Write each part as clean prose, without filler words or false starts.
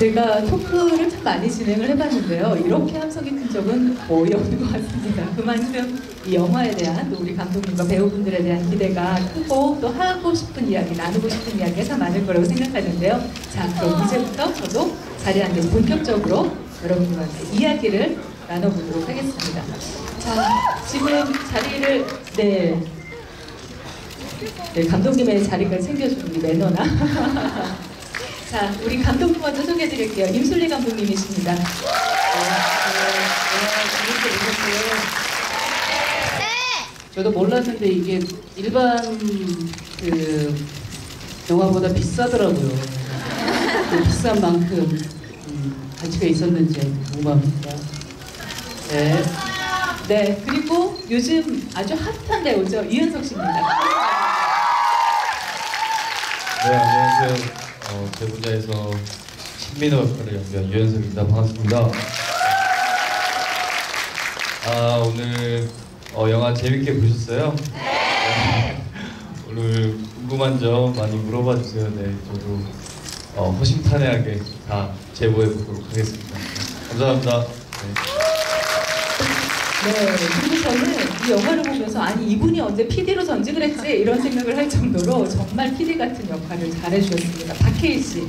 제가 토크를 참 많이 진행을 해봤는데요. 이렇게 함성이 큰 적은 거의 없는 것 같습니다. 그만큼 이 영화에 대한 또 우리 감독님과 배우분들에 대한 기대가 크고 또 하고 싶은 이야기, 나누고 싶은 이야기가 참 많을 거라고 생각하는데요. 자, 그럼 이제부터 저도 자리에 앉아서 본격적으로 여러분들과 함께 이야기를 나눠보도록 하겠습니다. 자, 지금 자리를 네, 감독님의 자리까지 챙겨주는 우리 매너나 자, 우리 감독님 먼저 소개해드릴게요. 임술리 감독님이십니다. 재밌게 보셨어요? 저도 몰랐는데 이게 일반 그 영화보다 비싸더라고요. 그 비싼 만큼 가치가 있었는지 궁금합니다. 네. 네, 그리고 요즘 아주 핫한 배우죠. 유연석 씨입니다. 네, 안녕하세요. 제보자에서 신민호 역할을 연기한 유연석입니다. 반갑습니다. 오늘 영화 재밌게 보셨어요? 네. 오늘 궁금한 점 많이 물어봐 주세요. 네, 저도 허심탄회하게 다 제보해 보도록 하겠습니다. 감사합니다. 네, 그리고 저는 이 영화를 보면서 아니 이분이 언제 PD로 전직을 했지? 이런 생각을 할 정도로 정말 PD 같은 역할을 잘해주셨습니다. 박해일 씨. 네,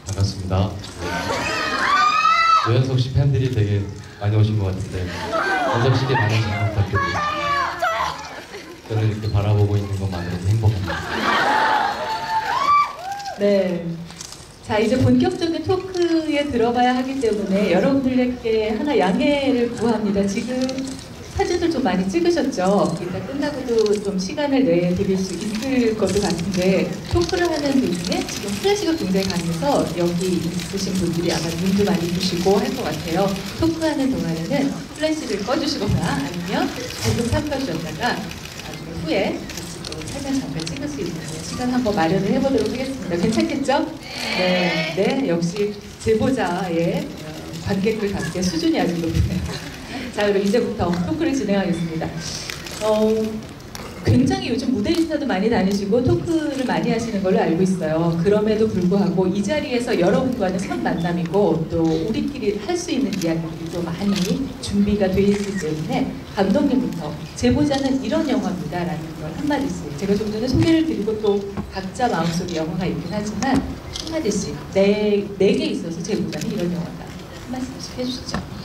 반갑습니다. 유연석 씨 팬들이 되게 많이 오신 것 같은데 원작실에 많은 잘 부탁드립니다. 저를 이렇게 바라보고 있는 것만으로도 행복합니다. 네. 자, 이제 본격적인 토크에 들어가야 하기 때문에 여러분들께 하나 양해를 구합니다. 지금 사진들 좀 많이 찍으셨죠? 이따 끝나고도 좀 시간을 내드릴 수 있을 것도 같은데 토크를 하는 도중에 지금 플래시가 굉장히 강해서 여기 있으신 분들이 아마 눈도 많이 부시고 할 것 같아요. 토크하는 동안에는 플래시를 꺼주시거나 아니면 조금 삼가주셨다가 나중에 후에 같이 또 사진 잠깐 찍을 수 있는 시간 한번 마련을 해보도록 하겠습니다. 괜찮겠죠? 네, 네, 역시 제보자의 관객들답게 수준이 아주 높네요. 자, 그럼 이제부터 토크를 진행하겠습니다. 굉장히 요즘 모델 인사도 많이 다니시고 토크를 많이 하시는 걸로 알고 있어요. 그럼에도 불구하고 이 자리에서 여러분과는 첫 만남이고 또 우리끼리 할 수 있는 이야기들이 또 많이 준비가 돼 있기 때문에 감독님부터 제보자는 이런 영화입니다 라는 걸 한마디씩 제가 좀 전에 소개를 드리고 또 각자 마음속에 영화가 있긴 하지만 한마디씩 내게 있어서 제보자는 이런 영화다 한 말씀씩 해주시죠.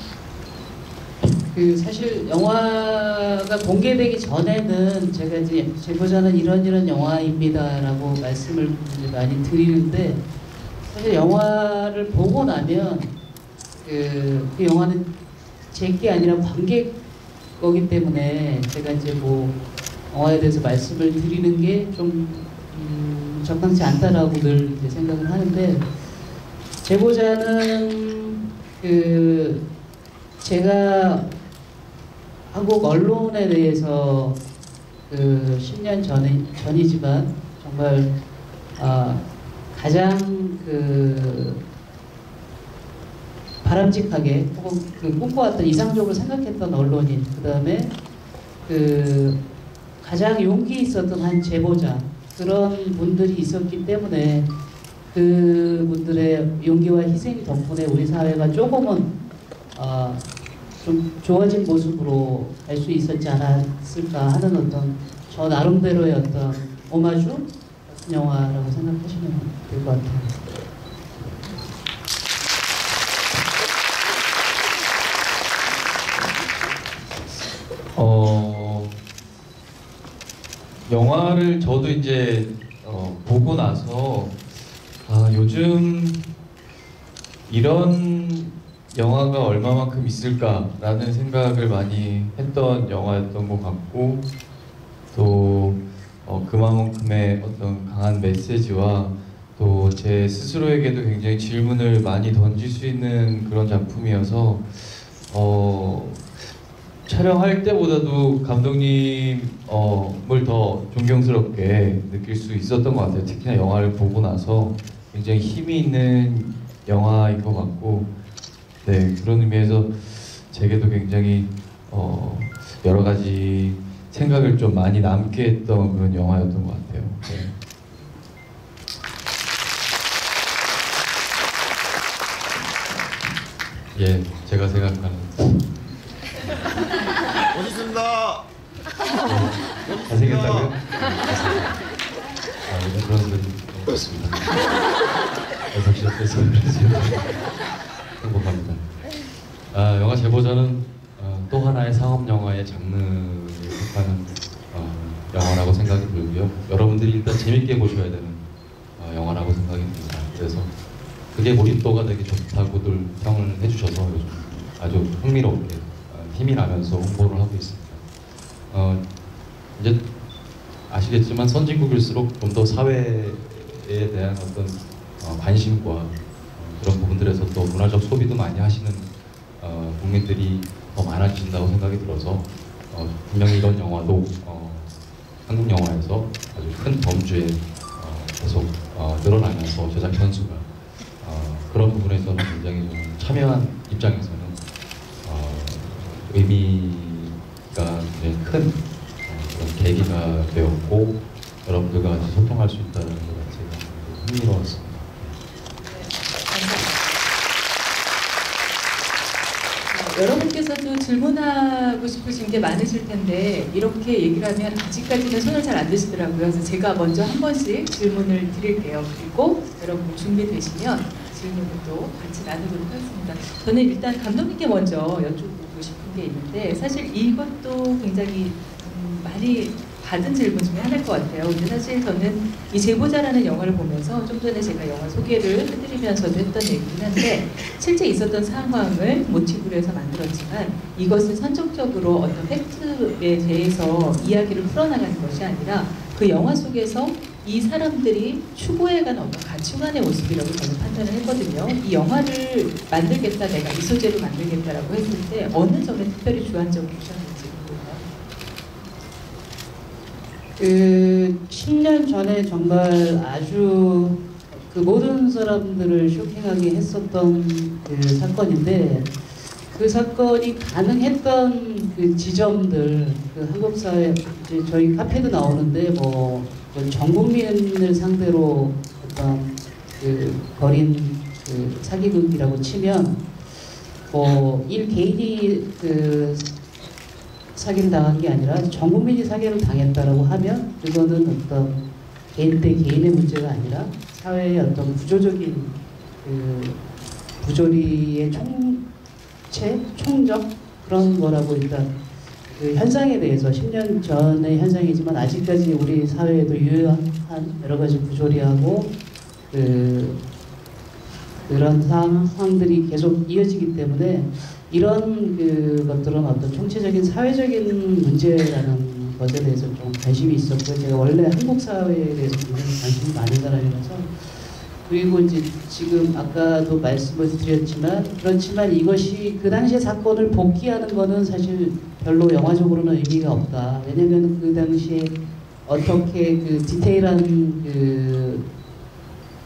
그 사실 영화가 공개되기 전에는 제가 이제 제보자는 이런 영화입니다라고 말씀을 이제 많이 드리는데 사실 영화를 보고 나면 그 영화는 제 게 아니라 관객 거기 때문에 제가 이제 뭐 영화에 대해서 말씀을 드리는 게 좀 적당치 않다라고 늘 이제 생각을 하는데 제보자는 그 제가 한국 언론에 대해서 그 10년 전이지만 정말 가장 그 바람직하게 혹은 그 꿈꿔왔던 이상적으로 생각했던 언론인 그 다음에 그 가장 용기 있었던 한 제보자 그런 분들이 있었기 때문에 그 분들의 용기와 희생 덕분에 우리 사회가 조금은 좀 좋아진 모습으로 갈 수 있었지 않았을까 하는 어떤 저 나름대로의 어떤 오마주 같은 영화라고 생각하시면 될 것 같아요. 영화를 저도 이제 보고 나서 요즘 이런 영화가 얼마만큼 있을까라는 생각을 많이 했던 영화였던 것 같고 또 그만큼의 어떤 강한 메시지와 또 제 스스로에게도 굉장히 질문을 많이 던질 수 있는 그런 작품이어서 촬영할 때보다도 감독님을 더 존경스럽게 느낄 수 있었던 것 같아요. 특히나 영화를 보고 나서 굉장히 힘이 있는 영화인 것 같고 네, 그런 의미에서 제게도 굉장히 여러 가지 생각을 좀 많이 남게 했던 그런 영화였던 것 같아요. 네. 예, 제가 생각하는 멋있습니다. 잘생겼다고요? 요즘 그런 분들이 너무 좋습니다. 여섯 시 옆에서 행복합니다. 영화 제보자는 또 하나의 상업 영화의 장르에 속하는 영화라고 생각이 들고요. 여러분들이 일단 재밌게 보셔야 되는 영화라고 생각이 듭니다. 그래서 그게 몰입도가 되게 좋다고들 평을 해주셔서 요즘 아주 흥미롭게 힘이 나면서 홍보를 하고 있습니다. 이제 아시겠지만 선진국일수록 좀 더 사회에 대한 어떤 관심과 그런 부분들에서 또 문화적 소비도 많이 하시는 국민들이 더 많아진다고 생각이 들어서 분명히 이런 영화도 한국 영화에서 아주 큰 범주에 계속 늘어나면서 제작 현수가 그런 부분에서는 굉장히 좀 참여한 입장에서는 의미가 굉장히 큰 그런 계기가 되었고 여러분들과 같이 소통할 수 있다는 것 자체가 흥미로웠습니다. 여러분께서도 질문하고 싶으신 게 많으실 텐데 이렇게 얘기를 하면 아직까지는 손을 잘 안 드시더라고요. 그래서 제가 먼저 한 번씩 질문을 드릴게요. 그리고 여러분 준비되시면 질문을 또 같이 나누도록 하겠습니다. 저는 일단 감독님께 먼저 여쭤보고 싶은 게 있는데 사실 이것도 굉장히 많이 받은 질문 중에 하나일 것 같아요. 근데 사실 저는 이 제보자라는 영화를 보면서 좀 전에 제가 영화 소개를 해드리면서도 했던 얘기긴 한데 실제 있었던 상황을 모티브로 해서 만들었지만 이것은 선정적으로 어떤 팩트에 대해서 이야기를 풀어나가는 것이 아니라 그 영화 속에서 이 사람들이 추구해가는 어떤 가치관의 모습이라고 저는 판단을 했거든요. 이 영화를 만들겠다, 내가 이 소재로 만들겠다라고 했을 때 어느 점에 특별히 주안점을 두셨는지. 10년 전에 정말 아주 그 모든 사람들을 쇼킹하게 했었던 그 사건인데 그 사건이 가능했던 그 지점들, 그 한국 사회, 이제 저희 카페도 나오는데 전 국민을 상대로 어떤 그 벌인 그 사기극이라고 치면 일 개인이 그 사기를 당한 게 아니라 전 국민이 사기를 당했다라고 하면 그거는 어떤 개인 대 개인의 문제가 아니라 사회의 어떤 구조적인 그 부조리의 총적 그런 거라고 일단 그 현상에 대해서 10년 전의 현상이지만 아직까지 우리 사회에도 유효한 여러 가지 부조리하고 그런 상황들이 계속 이어지기 때문에 이런 것들은 어떤 총체적인 사회적인 문제라는 것에 대해서 좀 관심이 있었고 제가 원래 한국 사회에 대해서 굉장히 관심이 많은 사람이라서 그리고 이제 지금 아까도 말씀을 드렸지만 그렇지만 이것이 그 당시의 사건을 복귀하는 거는 사실 별로 영화적으로는 의미가 없다. 왜냐면 그 당시에 어떻게 그 디테일한 그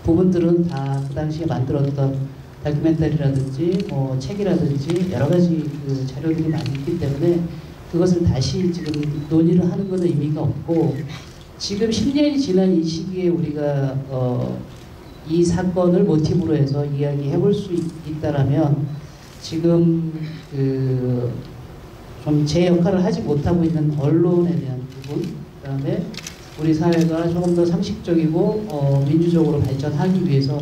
부분들은 다 그 당시에 만들었던 다큐멘터리라든지 책이라든지 여러 가지 그 자료들이 많이 있기 때문에 그것을 다시 지금 논의를 하는 것은 의미가 없고 지금 10년이 지난 이 시기에 우리가 이 사건을 모티브로 해서 이야기해 볼 수 있다라면 지금 좀 제 역할을 하지 못하고 있는 언론에 대한 부분 그다음에 우리 사회가 조금 더 상식적이고 민주적으로 발전하기 위해서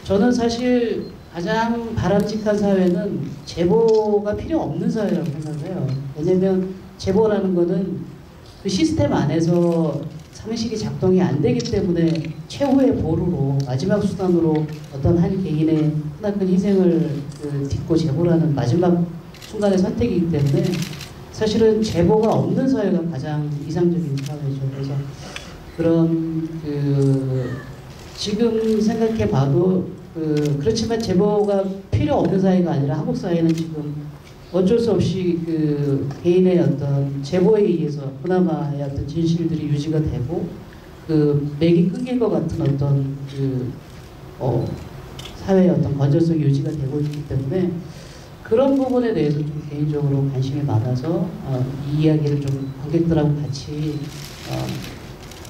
저는 사실 가장 바람직한 사회는 제보가 필요 없는 사회라고 생각해요. 왜냐면 제보라는 거는 그 시스템 안에서 상식이 작동이 안 되기 때문에 최후의 보루로 마지막 수단으로 어떤 한 개인의 크나큰 희생을 딛고 제보라는 마지막 순간의 선택이기 때문에 사실은 제보가 없는 사회가 가장 이상적인 사회죠. 그래서 그런 지금 생각해 봐도 그렇지만 제보가 필요 없는 사회가 아니라 한국 사회는 지금 어쩔 수 없이 개인의 어떤 제보에 의해서 그나마의 어떤 진실들이 유지가 되고 맥이 끊길 것 같은 어떤 사회의 어떤 건전성이 유지가 되고 있기 때문에 그런 부분에 대해서 좀 개인적으로 관심이 많아서 이 이야기를 좀 관객들하고 같이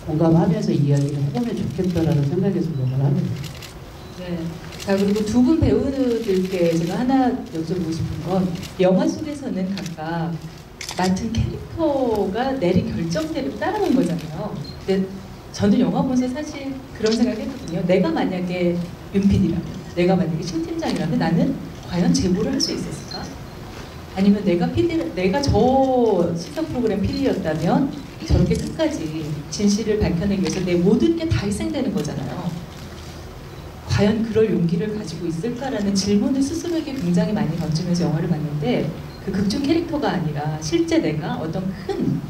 공감하면서 이야기를 해보면 좋겠다라는 생각에서 녹음을 합니다. 네. 자, 그리고 두 분 배우들께 제가 하나 여쭤보고 싶은 건 영화 속에서는 각각 맡은 캐릭터가 내린 결정대로 따라온 거잖아요. 근데 저는 영화 보면서 사실 그런 생각했거든요. 내가 만약에 윤PD라면, 내가 만약에 신 팀장이라면 나는 과연 제보를 할 수 있었을까? 아니면 내가 저 시사 프로그램 PD였다면 저렇게 끝까지 진실을 밝혀내기 위해서 내 모든 게 다 희생되는 거잖아요. 과연 그럴 용기를 가지고 있을까라는 질문을 스스로에게 굉장히 많이 던지면서 영화를 봤는데 그 극중 캐릭터가 아니라 실제 내가 어떤 큰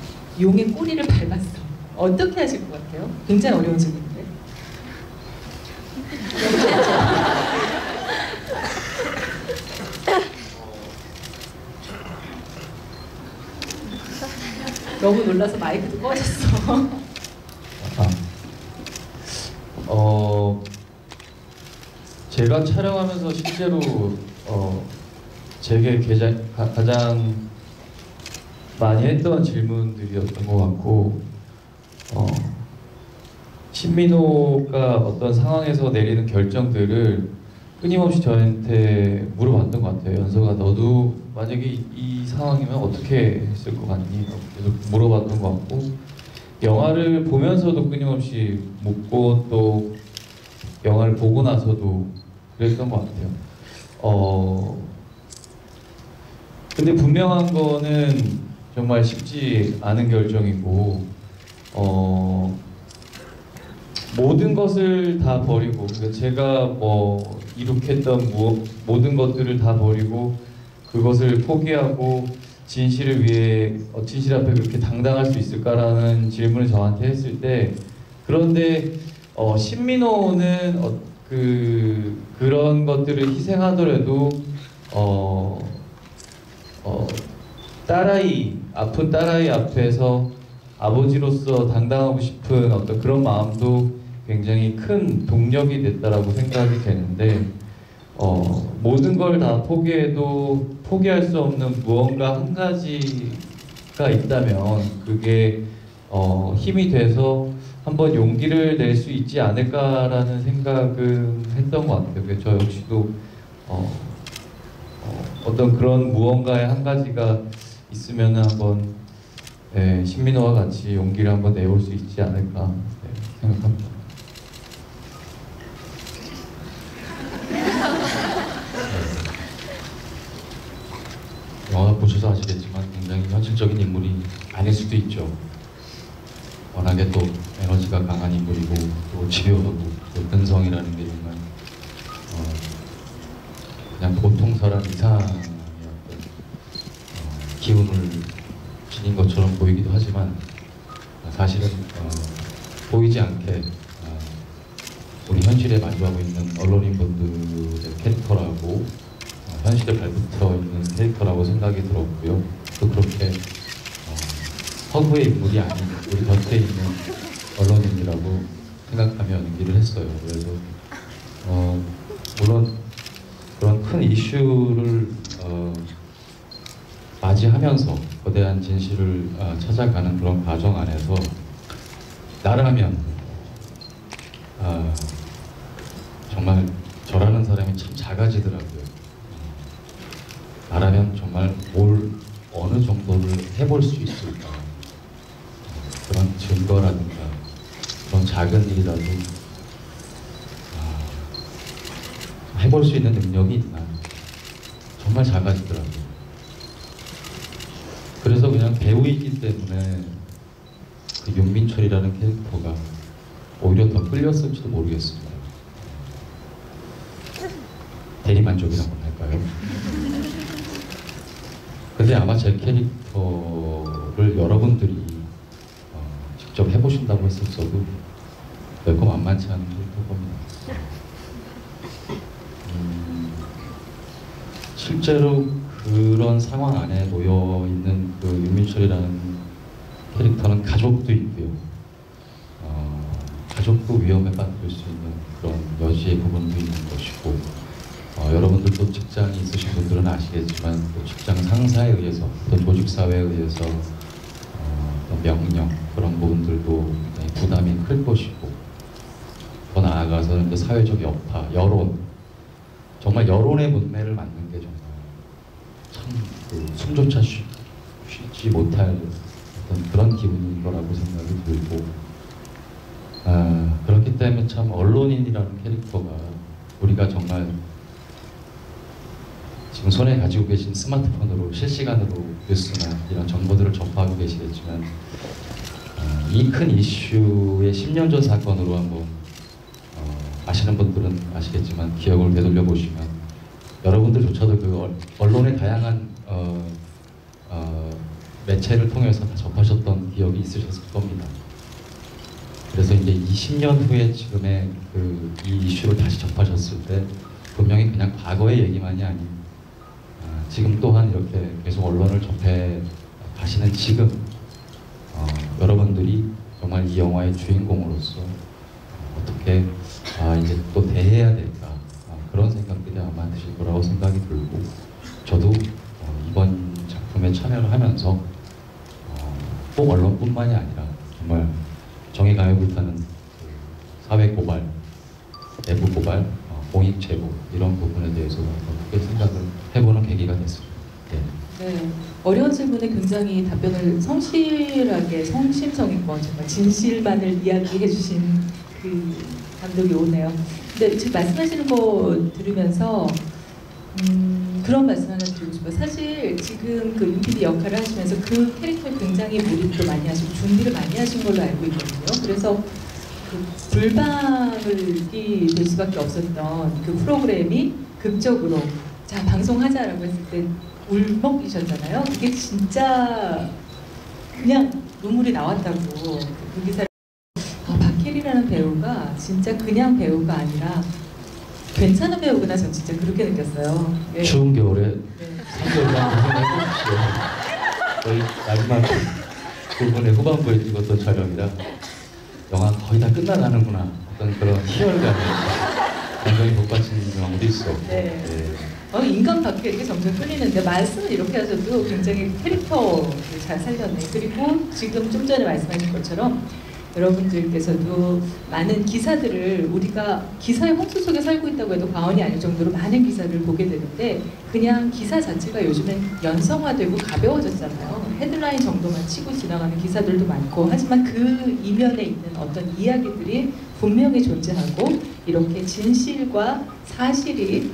용의 꼬리를 밟았어. 어떻게 하실 것 같아요? 굉장히 어려운 질문인데. 너무 놀라서 마이크도 꺼졌어. 제가 촬영하면서 실제로 제게 가장 많이 했던 질문들이었던 것 같고, 신민호가 어떤 상황에서 내리는 결정들을 끊임없이 저한테 물어봤던 것 같아요. 연서가 너도 만약에 이 상황이면 어떻게 했을 것 같니? 계속 물어봤던 것 같고, 영화를 보면서도 끊임없이 묻고 또 영화를 보고 나서도 그랬던 것 같아요. 근데 분명한 거는 정말 쉽지 않은 결정이고, 모든 것을 다 버리고, 그러니까 제가 뭐 이룩했던 모든 것들을 다 버리고 그것을 포기하고 진실을 위해 진실 앞에 그렇게 당당할 수 있을까라는 질문을 저한테 했을 때, 그런데 신민호는 그런 것들을 희생하더라도 아픈 딸아이 앞에서 아버지로서 당당하고 싶은 어떤 그런 마음도 굉장히 큰 동력이 됐다라고 생각이 되는데, 모든 걸 다 포기해도 포기할 수 없는 무언가 한 가지가 있다면 그게 힘이 돼서 한번 용기를 낼 수 있지 않을까라는 생각은 했던 것 같아요. 그래서 저 역시도 어떤 그런 무언가의 한 가지가 있으면 한번 신민호와 같이 용기를 한번 내볼 수 있지 않을까 생각합니다. 영화 보셔서 아시겠지만 굉장히 현실적인 인물이 아닐 수도 있죠. 워낙에 또 에너지가 강한 인물이고 또 집요하고 또 근성이라는 게 정말 그냥 보통 사람 이상의 어떤 기운을 지닌 것처럼 보이기도 하지만 사실은 보이지 않게 우리 현실에 마주하고 있는 언론인분들의 캐릭터라고 현실에 발붙어 있는 캐릭터라고 생각이 들었고요. 또 그렇게 허구의 인물이 아닌 우리 곁에 있는 언론인이라고 생각하며 연기를 했어요. 그래서 물론 그런 큰 이슈를 맞이하면서 거대한 진실을 찾아가는 그런 과정 안에서 나라면 정말 저라는 사람이 참 작아지더라고요. 나라면 정말 뭘 어느 정도를 해볼 수 있을까, 그런 증거라든가 그런 작은 일이라도 해볼 수 있는 능력이 있나, 정말 작아지더라고요. 그래서 그냥 배우이기 때문에 그 윤민철이라는 캐릭터가 오히려 더 끌렸을지도 모르겠습니다. 대리만족이라고 할까요? 근데 아마 제 캐릭터를 여러분들이 직접 해보신다고 했었어도 결코 만만치 않은 캐릭터일 겁니다. 실제로 그런 상황 안에 놓여있는 그 윤민철이라는 캐릭터는 가족도 있고요. 가족도 위험에 빠뜨릴 수 있는 그런 여지의 부분도 있는 것이고, 여러분들도 직장이 있으신 분들은 아시겠지만 또 직장 상사에 의해서 또 조직사회에 의해서 명령 그런 부분들도 부담이 클 것이고, 더 나아가서는 사회적 여파, 여론 정말 여론의 문매를 맞는 게 정말 참그 숨조차 쉬지 못할 어떤 그런 기분인 거라고 생각이 들고, 그렇기 때문에 참 언론인이라는 캐릭터가 우리가 정말 지금 손에 가지고 계신 스마트폰으로 실시간으로 뉴스나 이런 정보들을 접하고 계시겠지만, 이 큰 이슈의 10년 전 사건으로 한번 아시는 분들은 아시겠지만 기억을 되돌려 보시면 여러분들조차도 그 언론의 다양한 매체를 통해서 다 접하셨던 기억이 있으셨을 겁니다. 그래서 이제 20년 후에 지금의 이 이슈를 다시 접하셨을 때 분명히 그냥 과거의 얘기만이 아닌 지금 또한 이렇게 계속 언론을 접해 가시는 지금 여러분들이 정말 이 영화의 주인공으로서 어떻게 이제 또 대해야 될까, 그런 생각들이 아마 드실 거라고 생각이 들고, 저도 이번 작품에 참여를 하면서 꼭 언론뿐만이 아니라 정말 정의 가요 불타는 사회 고발, 내부 고발, 공익 제보 이런 부분에 대해서 어떻게 생각을 해보는 계기가 됐습니다. 네, 어려운 질문에 굉장히 답변을 성실하게 성심성의껏 정말 진실만을 이야기해 주신 그 감독이 오네요. 근데 지금 말씀하시는 거 들으면서 그런 말씀 하나 드리고 싶어요. 사실 지금 그 윤PD 역할을 하시면서 그 캐릭터에 굉장히 몰입도 많이 하시고 준비를 많이 하신 걸로 알고 있거든요. 그래서 그 불방을이 될 수밖에 없었던 그 프로그램이 극적으로 자 방송하자라고 했을 때 울먹이셨잖아요. 그게 진짜 그냥 눈물이 나왔다고 그 기사를. 박해리라는 배우가 진짜 그냥 배우가 아니라 괜찮은 배우구나. 전 진짜 그렇게 느꼈어요. 예. 추운 겨울에 네. 3개월간 고생해주십시오. 저희 마지막 부분의 후반부에 찍었던 촬영이라 영화 거의 다 끝나가는구나, 어떤 그런 희열감이 굉장히 복받치는 경우도 있었고. 네. 인간 밖에 이렇게 점점 끌리는데 말씀을 이렇게 하셔도 굉장히 캐릭터를 잘 살렸네. 그리고 지금 좀 전에 말씀하신 것처럼 여러분들께서도 많은 기사들을 우리가 기사의 홍수 속에 살고 있다고 해도 과언이 아닐 정도로 많은 기사를 보게 되는데, 그냥 기사 자체가 요즘엔 연성화되고 가벼워졌잖아요. 헤드라인 정도만 치고 지나가는 기사들도 많고, 하지만 그 이면에 있는 어떤 이야기들이 분명히 존재하고 이렇게 진실과 사실이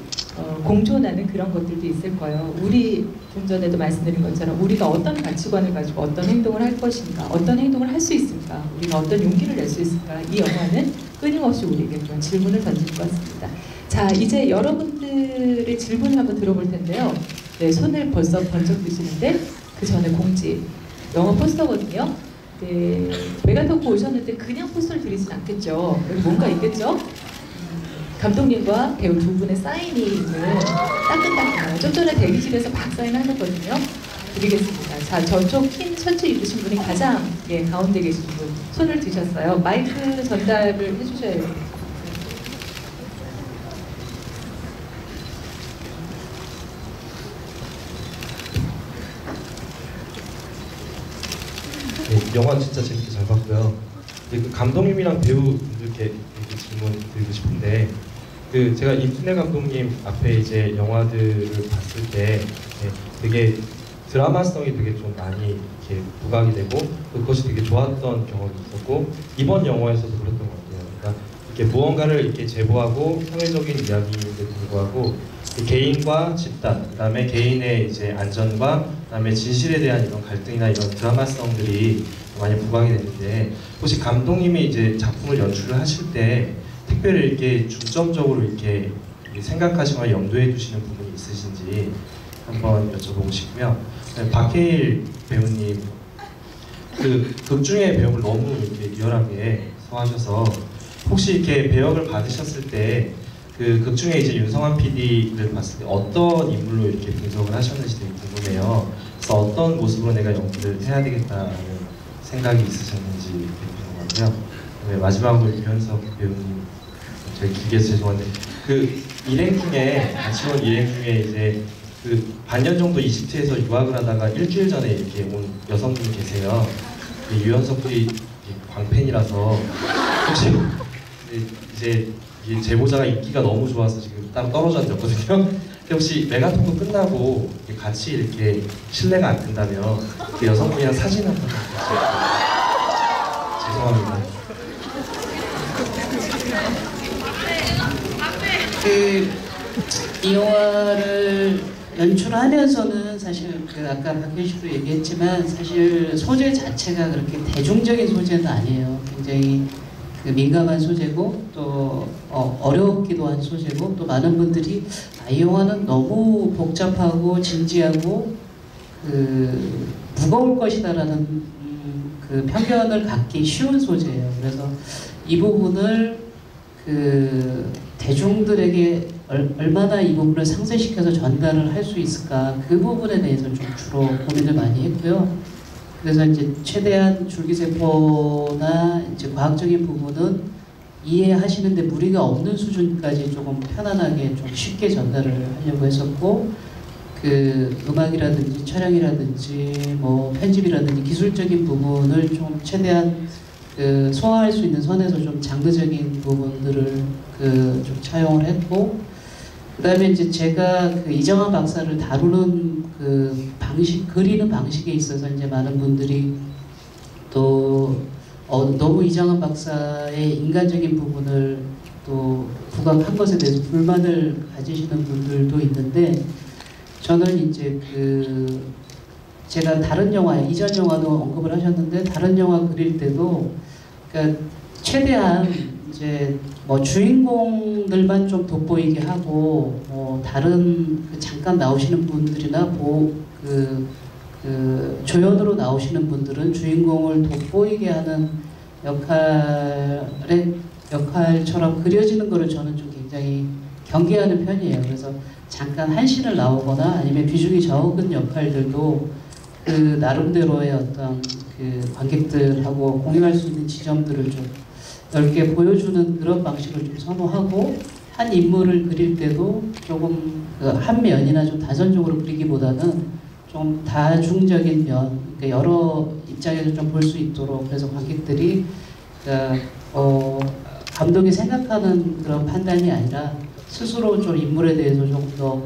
공존하는 그런 것들도 있을 거예요. 우리 좀 전에도 말씀드린 것처럼 우리가 어떤 가치관을 가지고 어떤 행동을 할 것인가, 어떤 행동을 할 수 있을까, 우리가 어떤 용기를 낼 수 있을까, 이 영화는 끊임없이 우리에게 그런 질문을 던질 것 같습니다. 자, 이제 여러분들의 질문을 한번 들어볼 텐데요. 네, 손을 벌써 번쩍 드시는데 그 전에 공지. 영화 포스터거든요. 네, 메가토크 오셨는데 그냥 포스터를 드리진 않겠죠. 여기 뭔가 있겠죠? 감독님과 배우 두 분의 사인이 있는 따끈따끈한, 좀 전에 대기실에서 막 사인하셨거든요. 드리겠습니다. 자, 저쪽 흰 셔츠 입으신 분이 가장 가운데 계신 분 손을 드셨어요. 마이크 전달을 해주셔야 돼요. 네, 영화 진짜 재밌게 잘 봤고요. 그 감독님이랑 배우분들께 질문 드리고 싶은데, 제가 임순애 감독님 앞에 이제 영화들을 봤을 때 되게 드라마성이 되게 좀 많이 이렇게 부각이 되고, 그것이 되게 좋았던 경험이 있었고, 이번 영화에서도 그랬던 것 같아요. 그러니까 이렇게 무언가를 이렇게 제보하고 사회적인 이야기인데 불구하고 개인과 집단, 그다음에 개인의 이제 안전과 그다음에 진실에 대한 이런 갈등이나 이런 드라마성들이 많이 부각이 되는데, 혹시 감독님이 이제 작품을 연출을 하실 때 특별히 이렇게 중점적으로 이렇게 생각하시거나 염두에 두시는 부분이 있으신지 한번 여쭤보고 싶고요. 박해일 배우님, 그 극 중의 배역을 너무 이렇게 리얼하게 소화하셔서 혹시 이렇게 배역을 받으셨을 때 그 극 중에 이제 윤성환 PD를 봤을 때 어떤 인물로 이렇게 분석을 하셨는지 되게 궁금해요. 그래서 어떤 모습으로 내가 연기를 해야 되겠다는 생각이 있으셨는지 되게 궁금하고요. 네, 마지막으로 유현석 배우님, 저희 길게 해서 죄송한데 그 일행 중에 아쉬운 일행 중에 이제 그 반년 정도 이집트에서 유학을 하다가 일주일 전에 이렇게 온 여성분이 계세요. 유현석 씨 광팬이라서 혹시 이제 이게 제보자가 인기가 너무 좋아서 지금 따로 떨어져 앉았거든요. 근데 혹시 메가톤도 끝나고 같이 이렇게 실례가 안 된다면 그 여성분이랑 사진 한번 같이 죄송합니다. 이 영화를 연출하면서는 사실 아까 박현 씨도 얘기했지만 사실 소재 자체가 그렇게 대중적인 소재는 아니에요. 굉장히 민감한 소재고 또 어렵기도 한 소재고 또 많은 분들이 이 영화는 너무 복잡하고 진지하고 무거울 것이다라는 편견을 갖기 쉬운 소재예요. 그래서 이 부분을 대중들에게 얼마나 이 부분을 상쇄시켜서 전달을 할 수 있을까, 그 부분에 대해서 좀 주로 고민을 많이 했고요. 그래서 이제 최대한 줄기세포나 이제 과학적인 부분은 이해하시는데 무리가 없는 수준까지 조금 편안하게 좀 쉽게 전달을 하려고 했었고, 음악이라든지 촬영이라든지 뭐 편집이라든지 기술적인 부분을 좀 최대한 소화할 수 있는 선에서 좀 장르적인 부분들을 좀 차용을 했고, 그다음에 이제 제가 이정환 박사를 다루는 그리는 방식에 있어서 이제 많은 분들이 또 너무 이정환 박사의 인간적인 부분을 또 부각한 것에 대해서 불만을 가지시는 분들도 있는데, 저는 이제 제가 다른 영화, 이전 영화도 언급을 하셨는데, 다른 영화 그릴 때도 그러니까 최대한 이제 뭐 주인공들만 좀 돋보이게 하고, 다른 잠깐 나오시는 분들이나 조연으로 나오시는 분들은 주인공을 돋보이게 하는 역할처럼 그려지는 거를 저는 좀 굉장히 경계하는 편이에요. 그래서 잠깐 한 씬을 나오거나 아니면 비중이 적은 역할들도 나름대로의 어떤 관객들하고 공유할 수 있는 지점들을 좀 넓게 보여주는 그런 방식을 좀 선호하고, 한 인물을 그릴 때도 조금 한 면이나 좀 단선적으로 그리기보다는 좀 다중적인 면, 그러니까 여러 입장에서 좀 볼 수 있도록, 그래서 관객들이 감독이 생각하는 그런 판단이 아니라 스스로 좀 인물에 대해서 조금 더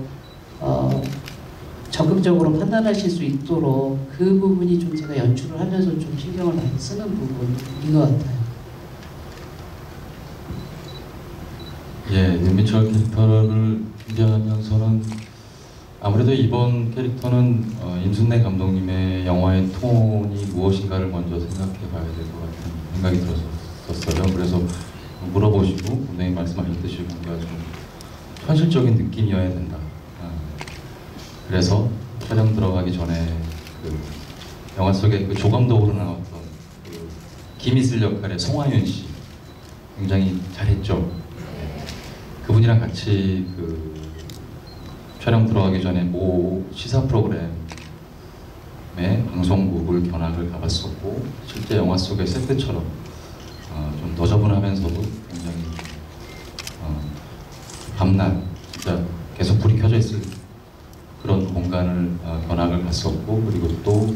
적극적으로 판단하실 수 있도록 그 부분이 좀 제가 연출을 하면서 좀 신경을 많이 쓰는 부분인 것 같아요. 예, 윤민철 캐릭터를 준비하면서는 아무래도 이번 캐릭터는 임순례 감독님의 영화의 톤이 무엇인가를 먼저 생각해 봐야 될 것 같은 생각이 들었었어요. 그래서 물어보시고 분명히 말씀하셨듯이 뭔가 좀 현실적인 느낌이어야 된다. 그래서 촬영 들어가기 전에 영화 속에 조감독으로 나왔던 김이슬 역할의 송하윤 씨 굉장히 잘했죠. 그분이랑 같이 촬영 들어가기 전에 모 시사 프로그램의 방송국을 견학을 가봤었고, 실제 영화 속의 세트처럼 좀 너저분하면서도 굉장히 밤낮 진짜 계속 불이 켜져 있을 그런 공간을 견학을 갔었고, 그리고 또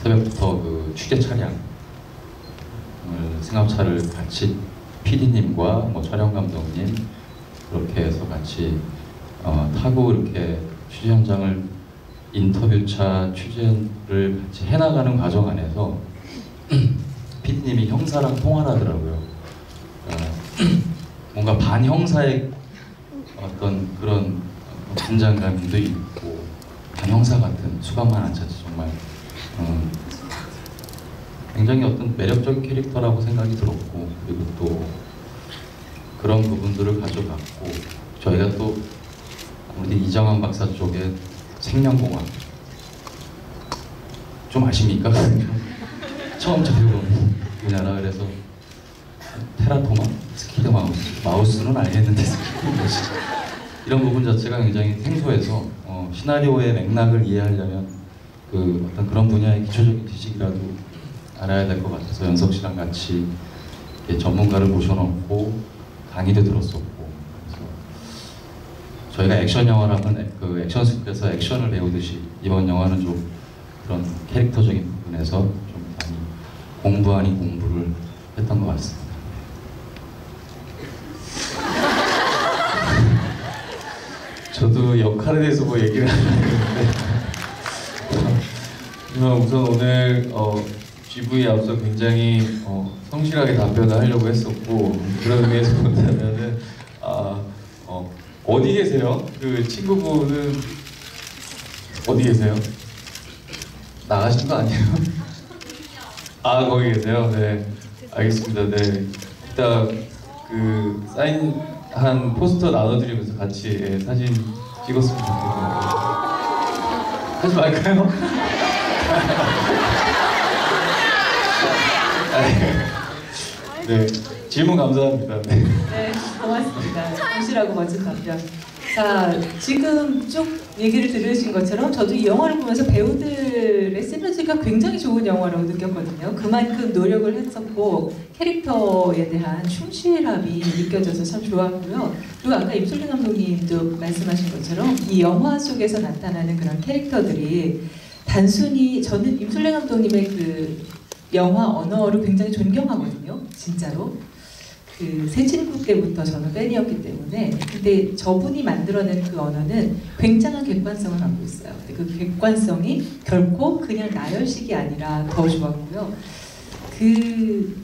새벽부터 취재 차량을 승합차를 같이 PD님과 뭐 촬영 감독님 그렇게 해서 같이 타고 이렇게 취재 현장을 인터뷰차 취재를 같이 해나가는 과정 안에서 PD님이 형사랑 통화를 하더라고요. 뭔가 반형사의 어떤 그런 긴장감도 있고, 반형사 같은 수감만 안 차지 정말 굉장히 어떤 매력적인 캐릭터라고 생각이 들었고, 그리고 또 그런 부분들을 가져갔고, 저희가 또 아무래도 이정환 박사 쪽에 생명공학 좀 아십니까? 처음 배우는 분야라. 그래서 테라토마, 스키드 마우스는 알겠는데 이런 부분 자체가 굉장히 생소해서 시나리오의 맥락을 이해하려면 어떤 그런 분야의 기초적인 지식이라도 알아야 될 것 같아서 연석 씨랑 같이 전문가를 모셔놓고 강의도 들었었고, 그래서 저희가 액션 영화라면 액션 스쿨에서 액션을 배우듯이 이번 영화는 좀 그런 캐릭터적인 부분에서 좀 많이 공부 아닌 공부를 했던 것 같습니다. 저도 역할에 대해서 뭐 얘기를 하는데 하지만 우선 오늘 GV에 앞서 굉장히 성실하게 답변을 하려고 했었고 그런 의미에서 본다면은 어디 계세요? 그 친구분은 어디 계세요? 나가신 거 아니에요? 아 거기 계세요? 네 알겠습니다. 네 이따 그 사인한 포스터 나눠드리면서 같이 사진 찍었으면 좋겠네요. 하지 말까요? 네 질문 감사합니다. 네. 네, 고맙습니다. 성실하고 멋진 답변. 자, 지금 쭉 얘기를 들으신 것처럼 저도 이 영화를 보면서 배우들의 시너지가 굉장히 좋은 영화라고 느꼈거든요. 그만큼 노력을 했었고 캐릭터에 대한 충실함이 느껴져서 참 좋았고요. 그리고 아까 임술래 감독님도 말씀하신 것처럼 이 영화 속에서 나타나는 그런 캐릭터들이 단순히 저는 임술래 감독님의 그 영화 언어를 굉장히 존경하거든요. 진짜로. 그 새 친구 때부터 저는 팬이었기 때문에 근데 저분이 만들어낸 그 언어는 굉장한 객관성을 갖고 있어요. 근데 그 객관성이 결코 그냥 나열식이 아니라 더 좋았고요. 그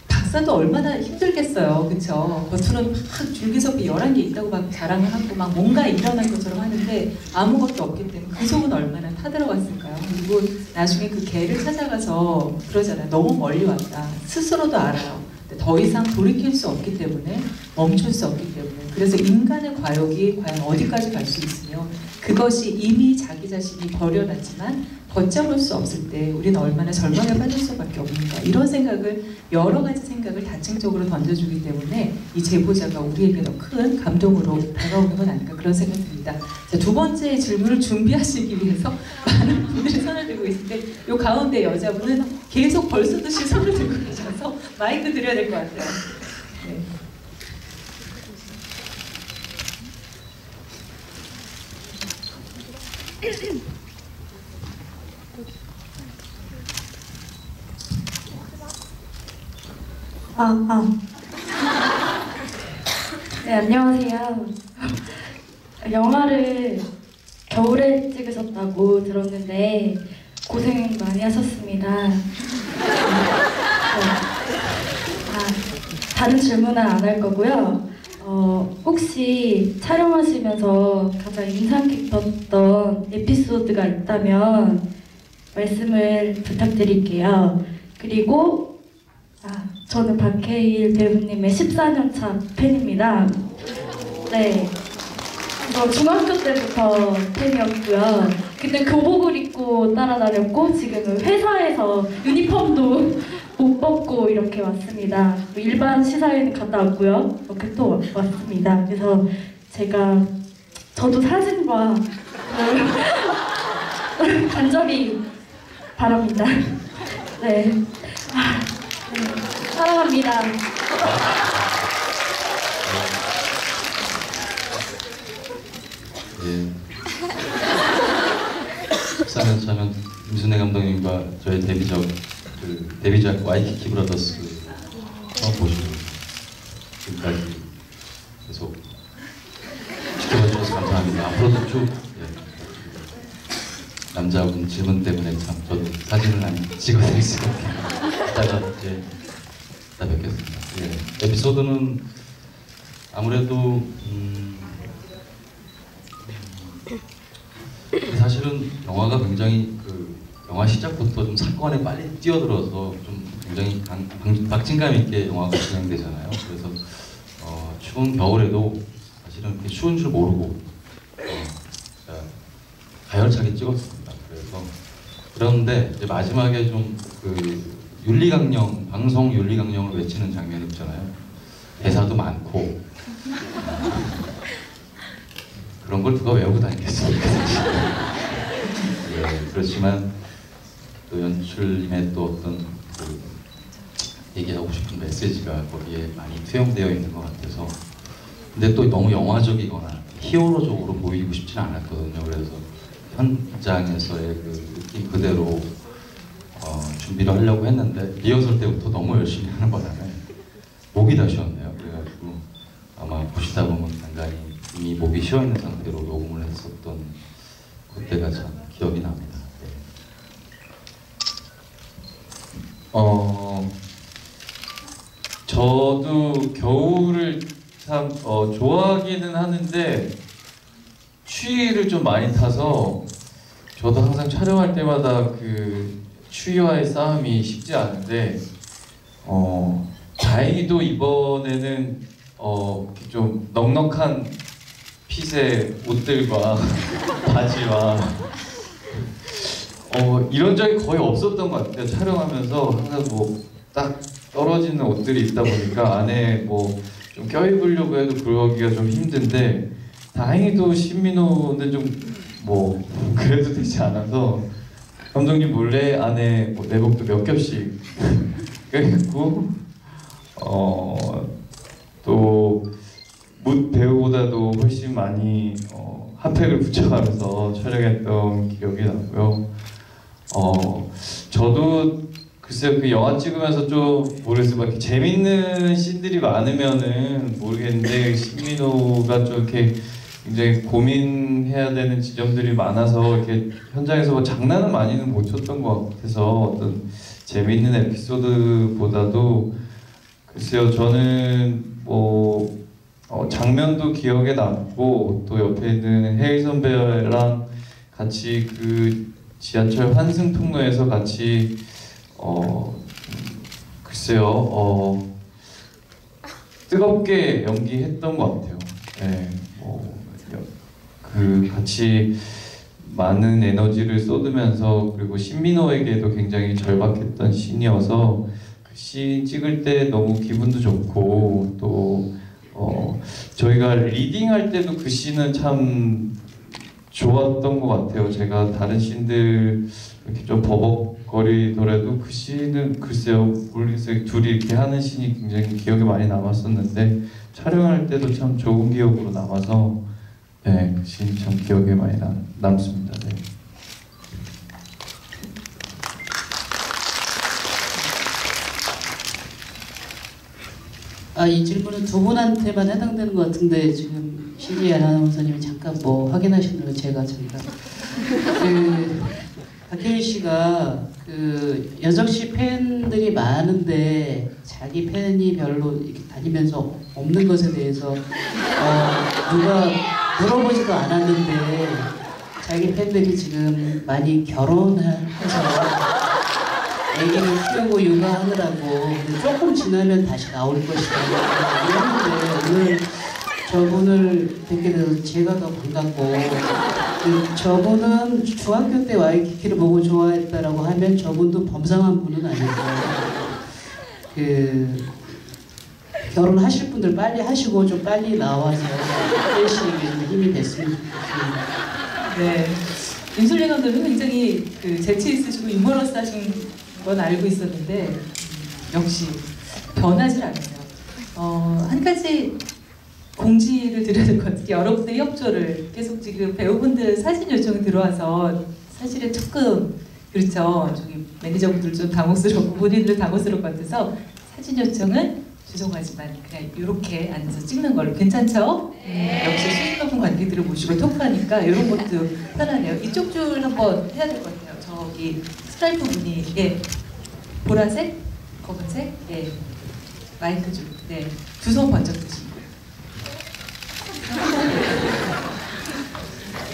박사도 얼마나 힘들겠어요. 그쵸? 겉으로는 막 줄기석이 11개 있다고 막 자랑을 하고 막 뭔가 일어난 것처럼 하는데 아무것도 없기 때문에 그 속은 얼마나 타들어갔을까요? 그리고 나중에 그 개를 찾아가서 그러잖아요. 너무 멀리 왔다. 스스로도 알아요. 더 이상 돌이킬 수 없기 때문에 멈출 수 없기 때문에 그래서 인간의 과욕이 과연 어디까지 갈 수 있으며 그것이 이미 자기 자신이 버려놨지만 걷잡을 수 없을 때 우리는 얼마나 절망에 빠질 수밖에 없는가 이런 생각을 여러 가지 생각을 다층적으로 던져주기 때문에 이 제보자가 우리에게 더 큰 감동으로 다가오는 건 아닐까 그런 생각이 듭니다. 자, 두 번째 질문을 준비하시기 위해서 많은 분들이 손을 들고 있는데 이 가운데 여자분은 계속 벌써듯이 손을 들고 계셔서 마이크 드려야 될 것 같아요. 네. 네, 안녕하세요. 영화를 겨울에 찍으셨다고 들었는데 고생 많이 하셨습니다. 다른 질문은 안 할 거고요. 혹시 촬영하시면서 가장 인상 깊었던 에피소드가 있다면 말씀을 부탁드릴게요. 그리고 저는 박해일 배우님의 14년차 팬입니다. 네, 저 중학교 때부터 팬이었고요. 그때 교복을 입고 따라다녔고 지금은 회사에서 유니폼도 못 벗고 이렇게 왔습니다. 일반 시사회는 갔다 왔고요. 이렇게 또 왔습니다. 그래서 저도 사진과 간절히 바랍니다. 네. 사랑합니다. 예. 14년 차면 임순애 감독님과 저희 데뷔작 와이키키 브라더스 처음 보시고 지금까지 계속 지켜봐 주셔서 감사합니다. 앞으로도 쭉 남자분 질문 때문에 참 저도 사진을 안 찍어드릴 수가 없네요. 이따가 이따 뵙겠습니다. 예. 에피소드는 아무래도 사실은 영화가 굉장히 영화 시작부터 좀 사건에 빨리 뛰어들어서 좀 굉장히 박진감 있게 영화가 진행되잖아요. 그래서 추운 겨울에도 사실은 그렇게 추운 줄 모르고 가열차게 찍었습니다. 그런데 이제 마지막에 좀 윤리강령, 방송 윤리강령을 외치는 장면이 있잖아요. 대사도 많고 그런 걸 누가 외우고 다니겠습니까? 예, 그렇지만 또 연출님의 또 어떤 얘기하고 싶은 메시지가 거기에 많이 투영되어 있는 것 같아서 근데 또 너무 영화적이거나 히어로적으로 보이고 싶지는 않았거든요. 그래서 현장에서의 느낌 그대로 준비를 하려고 했는데 리허설 때부터 너무 열심히 하는 바람에 목이 다 쉬었네요. 그래가지고 아마 보시다 보면 간간히 이미 목이 쉬어 있는 상태로 녹음을 했었던 그때가 참 기억이 납니다. 저도 겨울을 참 좋아하기는 하는데 추위를 좀 많이 타서 저도 항상 촬영할 때마다 그 추위와의 싸움이 쉽지 않은데 다행히도 이번에는 좀 넉넉한 핏의 옷들과 바지와 이런 적이 거의 없었던 것 같아요. 촬영하면서 항상 뭐 딱 떨어지는 옷들이 있다 보니까 안에 뭐 좀 껴입으려고 해도 그러기가 좀 힘든데 다행히도 신민호는 좀 뭐 그래도 되지 않아서 감독님 몰래 안에 뭐 내복도 몇 겹씩 껴입고 또 묻 배우보다도 훨씬 많이 핫팩을 붙여가면서 촬영했던 기억이 나고요. 저도 글쎄요, 그 영화 찍으면서 좀 모르겠어요. 막 이렇게 재밌는 씬들이 많으면은 모르겠는데 신민호가 좀 이렇게 굉장히 고민해야 되는 지점들이 많아서 이렇게 현장에서 뭐 장난은 많이는 못 쳤던 것 같아서 어떤 재밌는 에피소드보다도 글쎄요, 저는 뭐 장면도 기억에 남고 또 옆에 있는 혜일 선배랑 같이 그 지하철 환승 통로에서 같이 글쎄요 뜨겁게 연기했던 것 같아요. 네, 그 같이 많은 에너지를 쏟으면서 그리고 신민호에게도 굉장히 절박했던 씬이어서 그 씬 찍을 때 너무 기분도 좋고 또 저희가 리딩할 때도 그 씬은 참 좋았던 것 같아요. 제가 다른 씬들 이렇게 좀 버벅거리더라도 그 씬은 글쎄요 모르겠어요. 둘이 이렇게 하는 씬이 굉장히 기억에 많이 남았었는데 촬영할 때도 참 좋은 기억으로 남아서 네, 그 씬 참 기억에 많이 남습니다. 네. 이 질문은 두 분한테만 해당되는 것 같은데 지금 신지 아나운서님이 잠깐 뭐 확인하시는 거 제가 잠깐 박혜일 씨가 그 여정 씨 팬들이 많은데 자기 팬이 별로 이렇게 다니면서 없는 것에 대해서 누가 물어보지도 않았는데 자기 팬들이 지금 많이 결혼해서 애기를 키우고 육아하느라고 조금 지나면 다시 나올 것이다 이랬는데 오늘 저분을 뵙게 돼서 제가 더 반갑고 저분은 중학교 때 와이키키를 보고 좋아했다라고 하면 저분도 범상한 분은 아니고 결혼하실 분들 빨리 하시고 좀 빨리 나와서 혜일씨에게 좀 힘이 됐으면 좋겠습니다. 네, 임술래 감독은 굉장히 그 재치 있으시고 유머러스하신 건 알고 있었는데 역시 변하지 않으세요. 한 가지 공지를 드려야 될 것 같아요. 여러분들의 협조를 계속 지금 배우분들 사진 요청이 들어와서 사실은 조금 그렇죠. 저기 매니저분들 좀 당혹스럽고 본인들 당혹스러울 것 같아서 사진 요청은 죄송하지만 그냥 이렇게 앉아서 찍는 걸로 괜찮죠? 역시 수십 높은 관객들을 모시고 토크하니까 이런 것도 편하네요. 이쪽 줄 한번 해야 될 것 같아요. 저기 스트라이프 분이 보라색, 검은색, 마이크 줄, 두 손 번쩍 드시고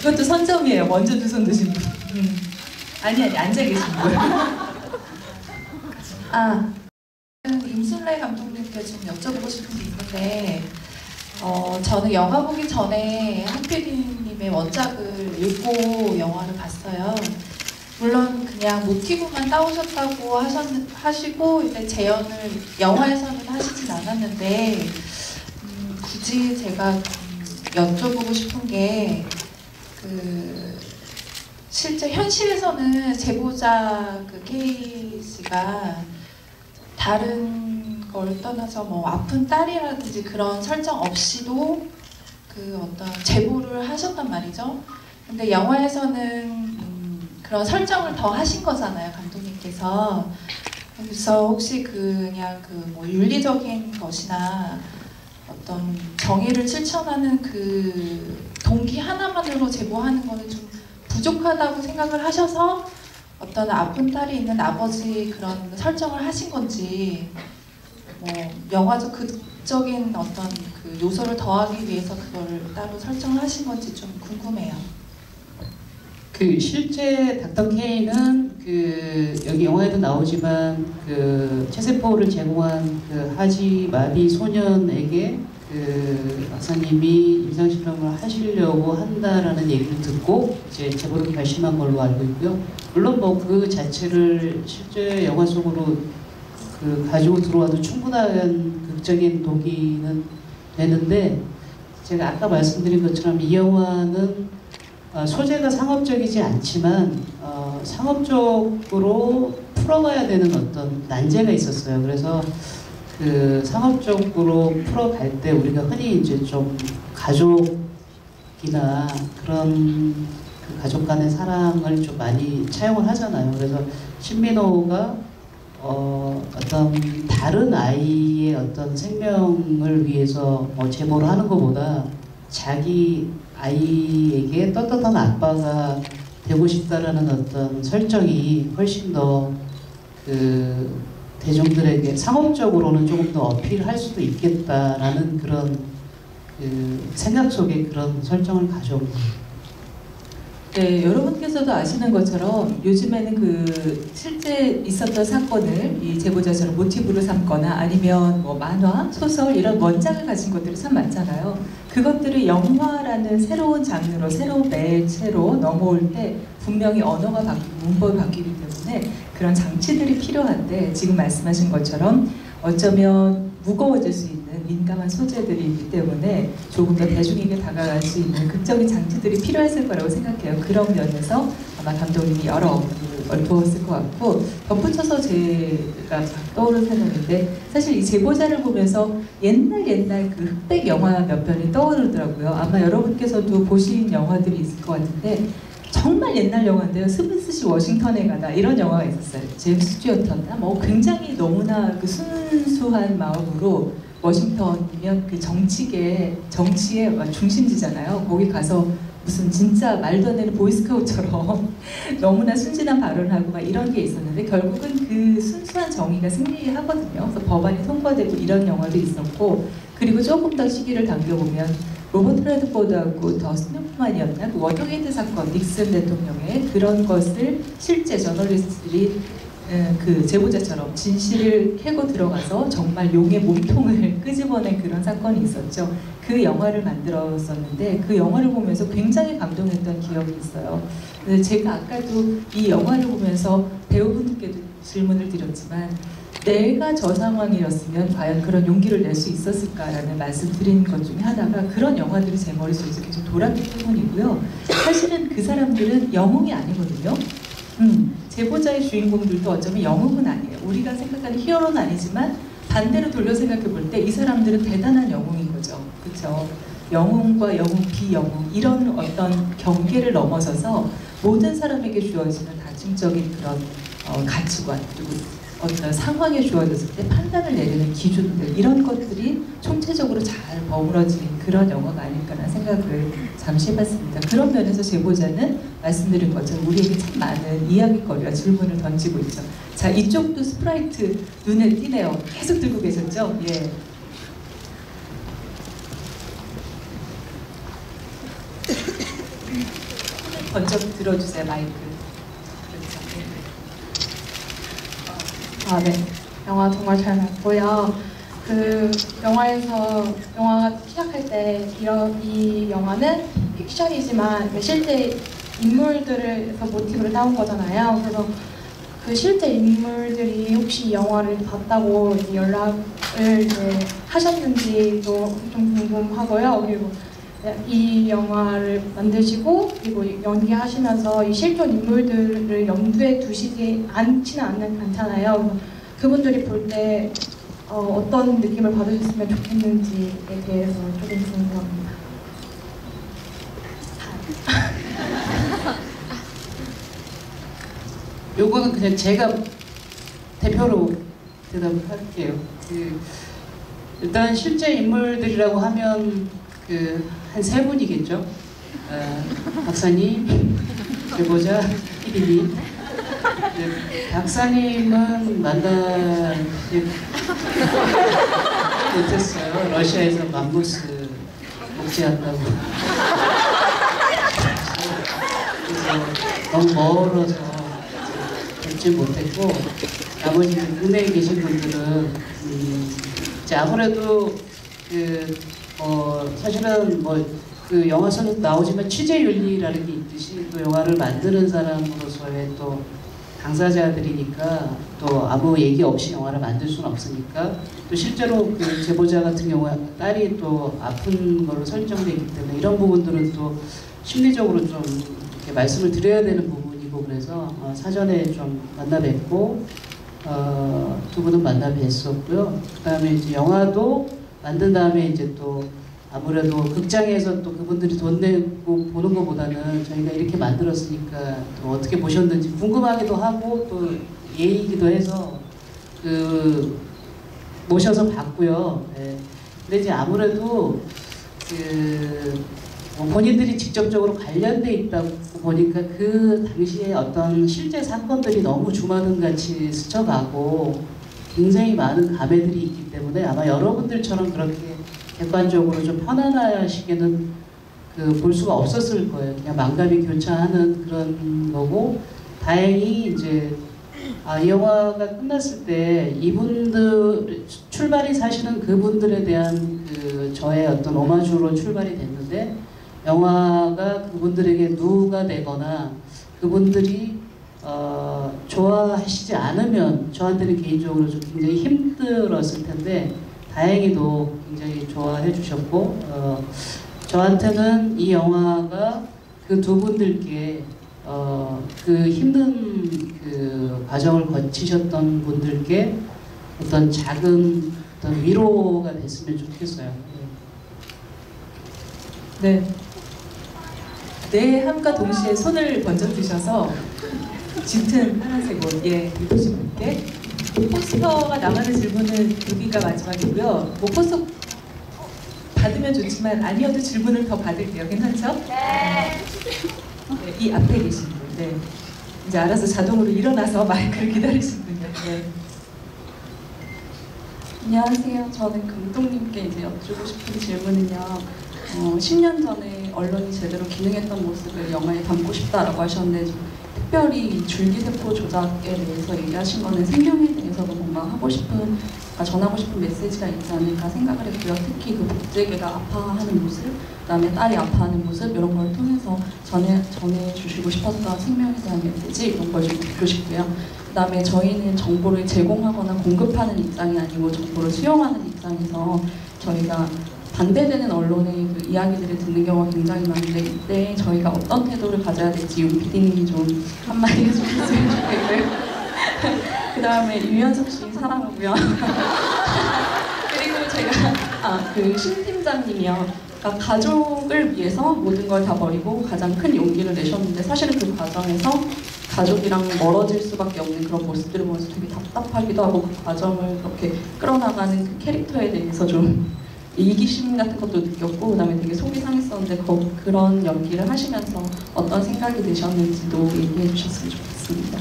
이것도 선점이에요. 먼저 두 손 드신 분. 아니 앉아 계신 분. 임술래 감독님께 좀 여쭤보고 싶은 게 있는데 저는 영화 보기 전에 한 PD님의 원작을 읽고 영화를 봤어요. 물론 그냥 모티브만 따오셨다고 하시고 이제 재현을 영화에서는 하시진 않았는데 굳이 제가 여쭤보고 싶은 게 실제 현실에서는 제보자 K 씨가 다른 걸 떠나서 뭐 아픈 딸이라든지 그런 설정 없이도 어떤 제보를 하셨단 말이죠. 근데 영화에서는 그런 설정을 더 하신 거잖아요, 감독님께서. 그래서 혹시 그냥 뭐 윤리적인 것이나 어떤 정의를 실천하는 그 동기 하나만으로 제보하는 거는 좀 부족하다고 생각을 하셔서 어떤 아픈 딸이 있는 아버지 그런 설정을 하신 건지 뭐 영화적 극적인 어떤 그 요소를 더하기 위해서 그걸 따로 설정을 하신 건지 좀 궁금해요. 그 실제 닥터 K는 그 여기 영화에도 나오지만 그 체세포를 제공한 그 하지 마비 소년에게 그 박사님이 임상 실험을 하시려고 한다라는 얘기를 듣고 이제 제보를 결심한 걸로 알고 있고요. 물론 뭐 그 자체를 실제 영화 속으로 그 가지고 들어와도 충분한 극적인 동기는 되는데 제가 아까 말씀드린 것처럼 이 영화는 소재가 상업적이지 않지만 상업적으로 풀어가야 되는 어떤 난제가 있었어요. 그래서 그 상업적으로 풀어갈 때 우리가 흔히 이제 좀 가족이나 그런 그 가족 간의 사랑을 좀 많이 차용을 하잖아요. 그래서 신민호가 어떤 다른 아이의 어떤 생명을 위해서 제보를 하는 것보다 자기 아이에게 떳떳한 아빠가 되고 싶다라는 어떤 설정이 훨씬 더 그 대중들에게 상업적으로는 조금 더 어필할 수도 있겠다라는 그런 그 생각 속에 그런 설정을 가져온 거예요. 네, 여러분께서도 아시는 것처럼 요즘에는 그 실제 있었던 사건을 이 제보자처럼 모티브로 삼거나 아니면 뭐 만화, 소설 이런 원작을 가진 것들이 참 많잖아요. 그것들을 영화라는 새로운 장르로, 새로운 매체로 넘어올 때 분명히 언어가 바뀌고 문법이 바뀌기 때문에 그런 장치들이 필요한데 지금 말씀하신 것처럼 어쩌면 무거워질 수 있는 민감한 소재들이 있기 때문에 조금 더 대중에게 다가갈 수 있는 극적인 장치들이 필요했을 거라고 생각해요. 그런 면에서 아마 감독님이 여러 업무를 얽어왔을 것 같고 덧붙여서 제가 떠오른 생각인데 사실 이 제보자를 보면서 옛날 그 흑백 영화 몇 편이 떠오르더라고요. 아마 여러분께서도 보신 영화들이 있을 것 같은데 정말 옛날 영화인데요. 스미스시 워싱턴에 가다 이런 영화가 있었어요. 제임스 스튜어트였나? 뭐 굉장히 너무나 그 순수한 마음으로 워싱턴이면 그 정치의 중심지잖아요. 거기 가서 무슨 진짜 말도 안 되는 보이스카우트처럼 너무나 순진한 발언을 하고 막 이런 게 있었는데 결국은 그 순수한 정의가 승리하거든요. 그래서 법안이 통과되고 이런 영화도 있었고 그리고 조금 더 시기를 당겨보면 로버트 레드포드하고 더스틴 호프만이었나? 그 워터게이트 사건, 닉슨 대통령의 그런 것을 실제 저널리스트들이 그 제보자처럼 진실을 캐고 들어가서 정말 용의 몸통을 끄집어낸 그런 사건이 있었죠. 그 영화를 만들었었는데 그 영화를 보면서 굉장히 감동했던 기억이 있어요. 제가 아까도 이 영화를 보면서 배우분들께도 질문을 드렸지만 내가 저 상황이었으면 과연 그런 용기를 낼 수 있었을까라는 말씀 드린 것 중에 하나가 그런 영화들이 제 머릿속에서 계속 돌았기 때문이고요. 사실은 그 사람들은 영웅이 아니거든요. 제보자의 주인공들도 어쩌면 영웅은 아니에요. 우리가 생각하는 히어로는 아니지만 반대로 돌려 생각해 볼 때 이 사람들은 대단한 영웅인 거죠. 그렇죠? 영웅과 영웅, 비영웅 이런 어떤 경계를 넘어서서 모든 사람에게 주어지는 다층적인 그런 가치관 그리고 어떤 상황에 주어졌을 때 판단을 내리는 기준들 이런 것들이 총체적으로 잘 버무러진 그런 영화가 아닐까라는 생각을 잠시 해봤습니다. 그런 면에서 제보자는 말씀드린 것처럼 우리에게 참 많은 이야기거리와 질문을 던지고 있죠. 자, 이쪽도 스프라이트 눈에 띄네요. 계속 들고 계셨죠? 예. 번쩍 들어주세요, 마이크. 아, 네. 영화 정말 잘 봤고요. 그 영화가 시작할 때 이 영화는 픽션이지만 실제 인물들에서 모티브를 따온 거잖아요. 그래서 그 실제 인물들이 혹시 이 영화를 봤다고 연락을 하셨는지도 좀 궁금하고요. 그리고 이 영화를 만드시고 그리고 연기하시면서 이 실존 인물들을 염두에 두시지 않지는 않잖아요. 그분들이 볼 때 어떤 느낌을 받으셨으면 좋겠는지에 대해서 조금 궁금합니다. 요거는 그냥 제가 대표로 대답을 할게요. 일단 실제 인물들이라고 하면 한 세 분이겠죠. 박사님, 제보자, PD님. 박사님은 만나지 못했어요. 러시아에서 맘모스 복제한다고. 그래서 너무 멀어서 뵙지 못했고, 나머지 국내에 계신 분들은 이제 아무래도 사실은 그 영화 속에 나오지만 취재윤리라는 게 있듯이 또 영화를 만드는 사람으로서의 또 당사자들이니까 또 아무 얘기 없이 영화를 만들 수는 없으니까 또 실제로 그 제보자 같은 경우에 딸이 또 아픈 걸로 설정되어 있기 때문에 이런 부분들은 또 심리적으로 좀 이렇게 말씀을 드려야 되는 부분이고 그래서 사전에 좀 만나 뵙고 두 분은 만나 뵀었고요. 그 다음에 이제 영화도 만든 다음에 이제 또 아무래도 극장에서 또 그분들이 돈 내고 보는 것보다는 저희가 이렇게 만들었으니까 또 어떻게 보셨는지 궁금하기도 하고 또 예의이기도 해서 모셔서 봤고요. 네. 근데 이제 아무래도 본인들이 직접적으로 관련돼 있다고 보니까 그 당시에 어떤 실제 사건들이 너무 주마등같이 스쳐가고 굉장히 많은 감회들이 있기 때문에 아마 여러분들처럼 그렇게 객관적으로 좀 편안하시게는 볼 수가 없었을 거예요. 그냥 만감이 교차하는 그런 거고 다행히 이제 이 영화가 끝났을 때 이분들 출발이 사실은 그분들에 대한 저의 어떤 오마주로 출발이 됐는데 영화가 그분들에게 누가 되거나 그분들이 좋아하시지 않으면 저한테는 개인적으로 좀 굉장히 힘들었을 텐데 다행히도 굉장히 좋아해 주셨고 저한테는 이 영화가 그 두 분들께 그 힘든 그 과정을 거치셨던 분들께 어떤 작은 어떤 위로가 됐으면 좋겠어요. 네. 네 함과 동시에 손을 번져 주셔서 짙은 파란색 옷, 입으신 분께 포스터가 남아는 질문은 여기가 마지막이고요. 포스터 받으면 좋지만 아니어도 질문을 더 받을게요. 괜찮죠? 네. 이 앞에 계신 분. 네. 이제 알아서 자동으로 일어나서 마이크를 기다리시군요. 네. 안녕하세요. 저는 감독님께 이제 여쭈고 싶은 질문은요. 10년 전에 언론이 제대로 기능했던 모습을 영화에 담고 싶다라고 하셨는데 특별히 줄기세포 조작에 대해서 얘기하신 거는 생명에 대해서도 뭔가 하고 싶은, 전하고 싶은 메시지가 있지 않을까 생각을 했고요. 특히 그 복제계가 아파하는 모습, 그다음에 딸이 아파하는 모습 이런 걸 통해서 전해주시고 싶었던 생명에 대한 메시지 이런 걸 좀 듣고 싶고요. 그다음에 저희는 정보를 제공하거나 공급하는 입장이 아니고 정보를 수용하는 입장에서 저희가 반대되는 언론의 그 이야기들을 듣는 경우가 굉장히 많은데 이때 저희가 어떤 태도를 가져야 될지 윤 PD님이 좀 한마디 해주셨으면 좋겠고요. 그 다음에 유연석 씨 사랑하고요. 그리고 제가 그 신 팀장님이요. 그러니까 가족을 위해서 모든 걸 다 버리고 가장 큰 용기를 내셨는데 사실은 그 과정에서 가족이랑 멀어질 수밖에 없는 그런 모습들을 보면서 되게 답답하기도 하고 그 과정을 그렇게 끌어나가는 그 캐릭터에 대해서 좀 이기심 같은 것도 느꼈고 그다음에 되게 속이 상했었는데 그런 연기를 하시면서 어떤 생각이 드셨는지도 얘기해 주셨으면 좋겠습니다.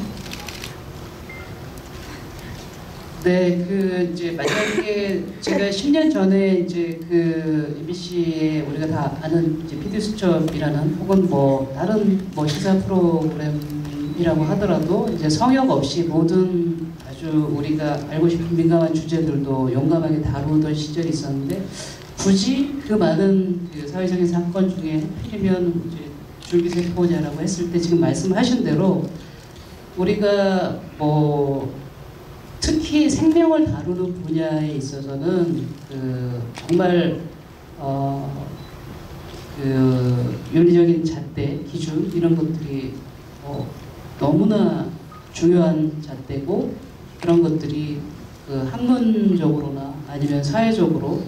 네, 이제 만약에 제가 10년 전에 이제 MBC에 우리가 다 아는 이제 PD수첩이라는 혹은 다른 시사 프로그램이라고 하더라도 이제 성역 없이 모든 아주 우리가 알고 싶은 민감한 주제들도 용감하게 다루던 시절이 있었는데 굳이 그 많은 사회적인 사건 중에 하필이면 이제 줄기세포냐라고 했을 때 지금 말씀하신 대로 우리가 특히 생명을 다루는 분야에 있어서는 정말 윤리적인 잣대, 기준 이런 것들이 너무나 중요한 잣대고 그런 것들이 학문적으로나 아니면 사회적으로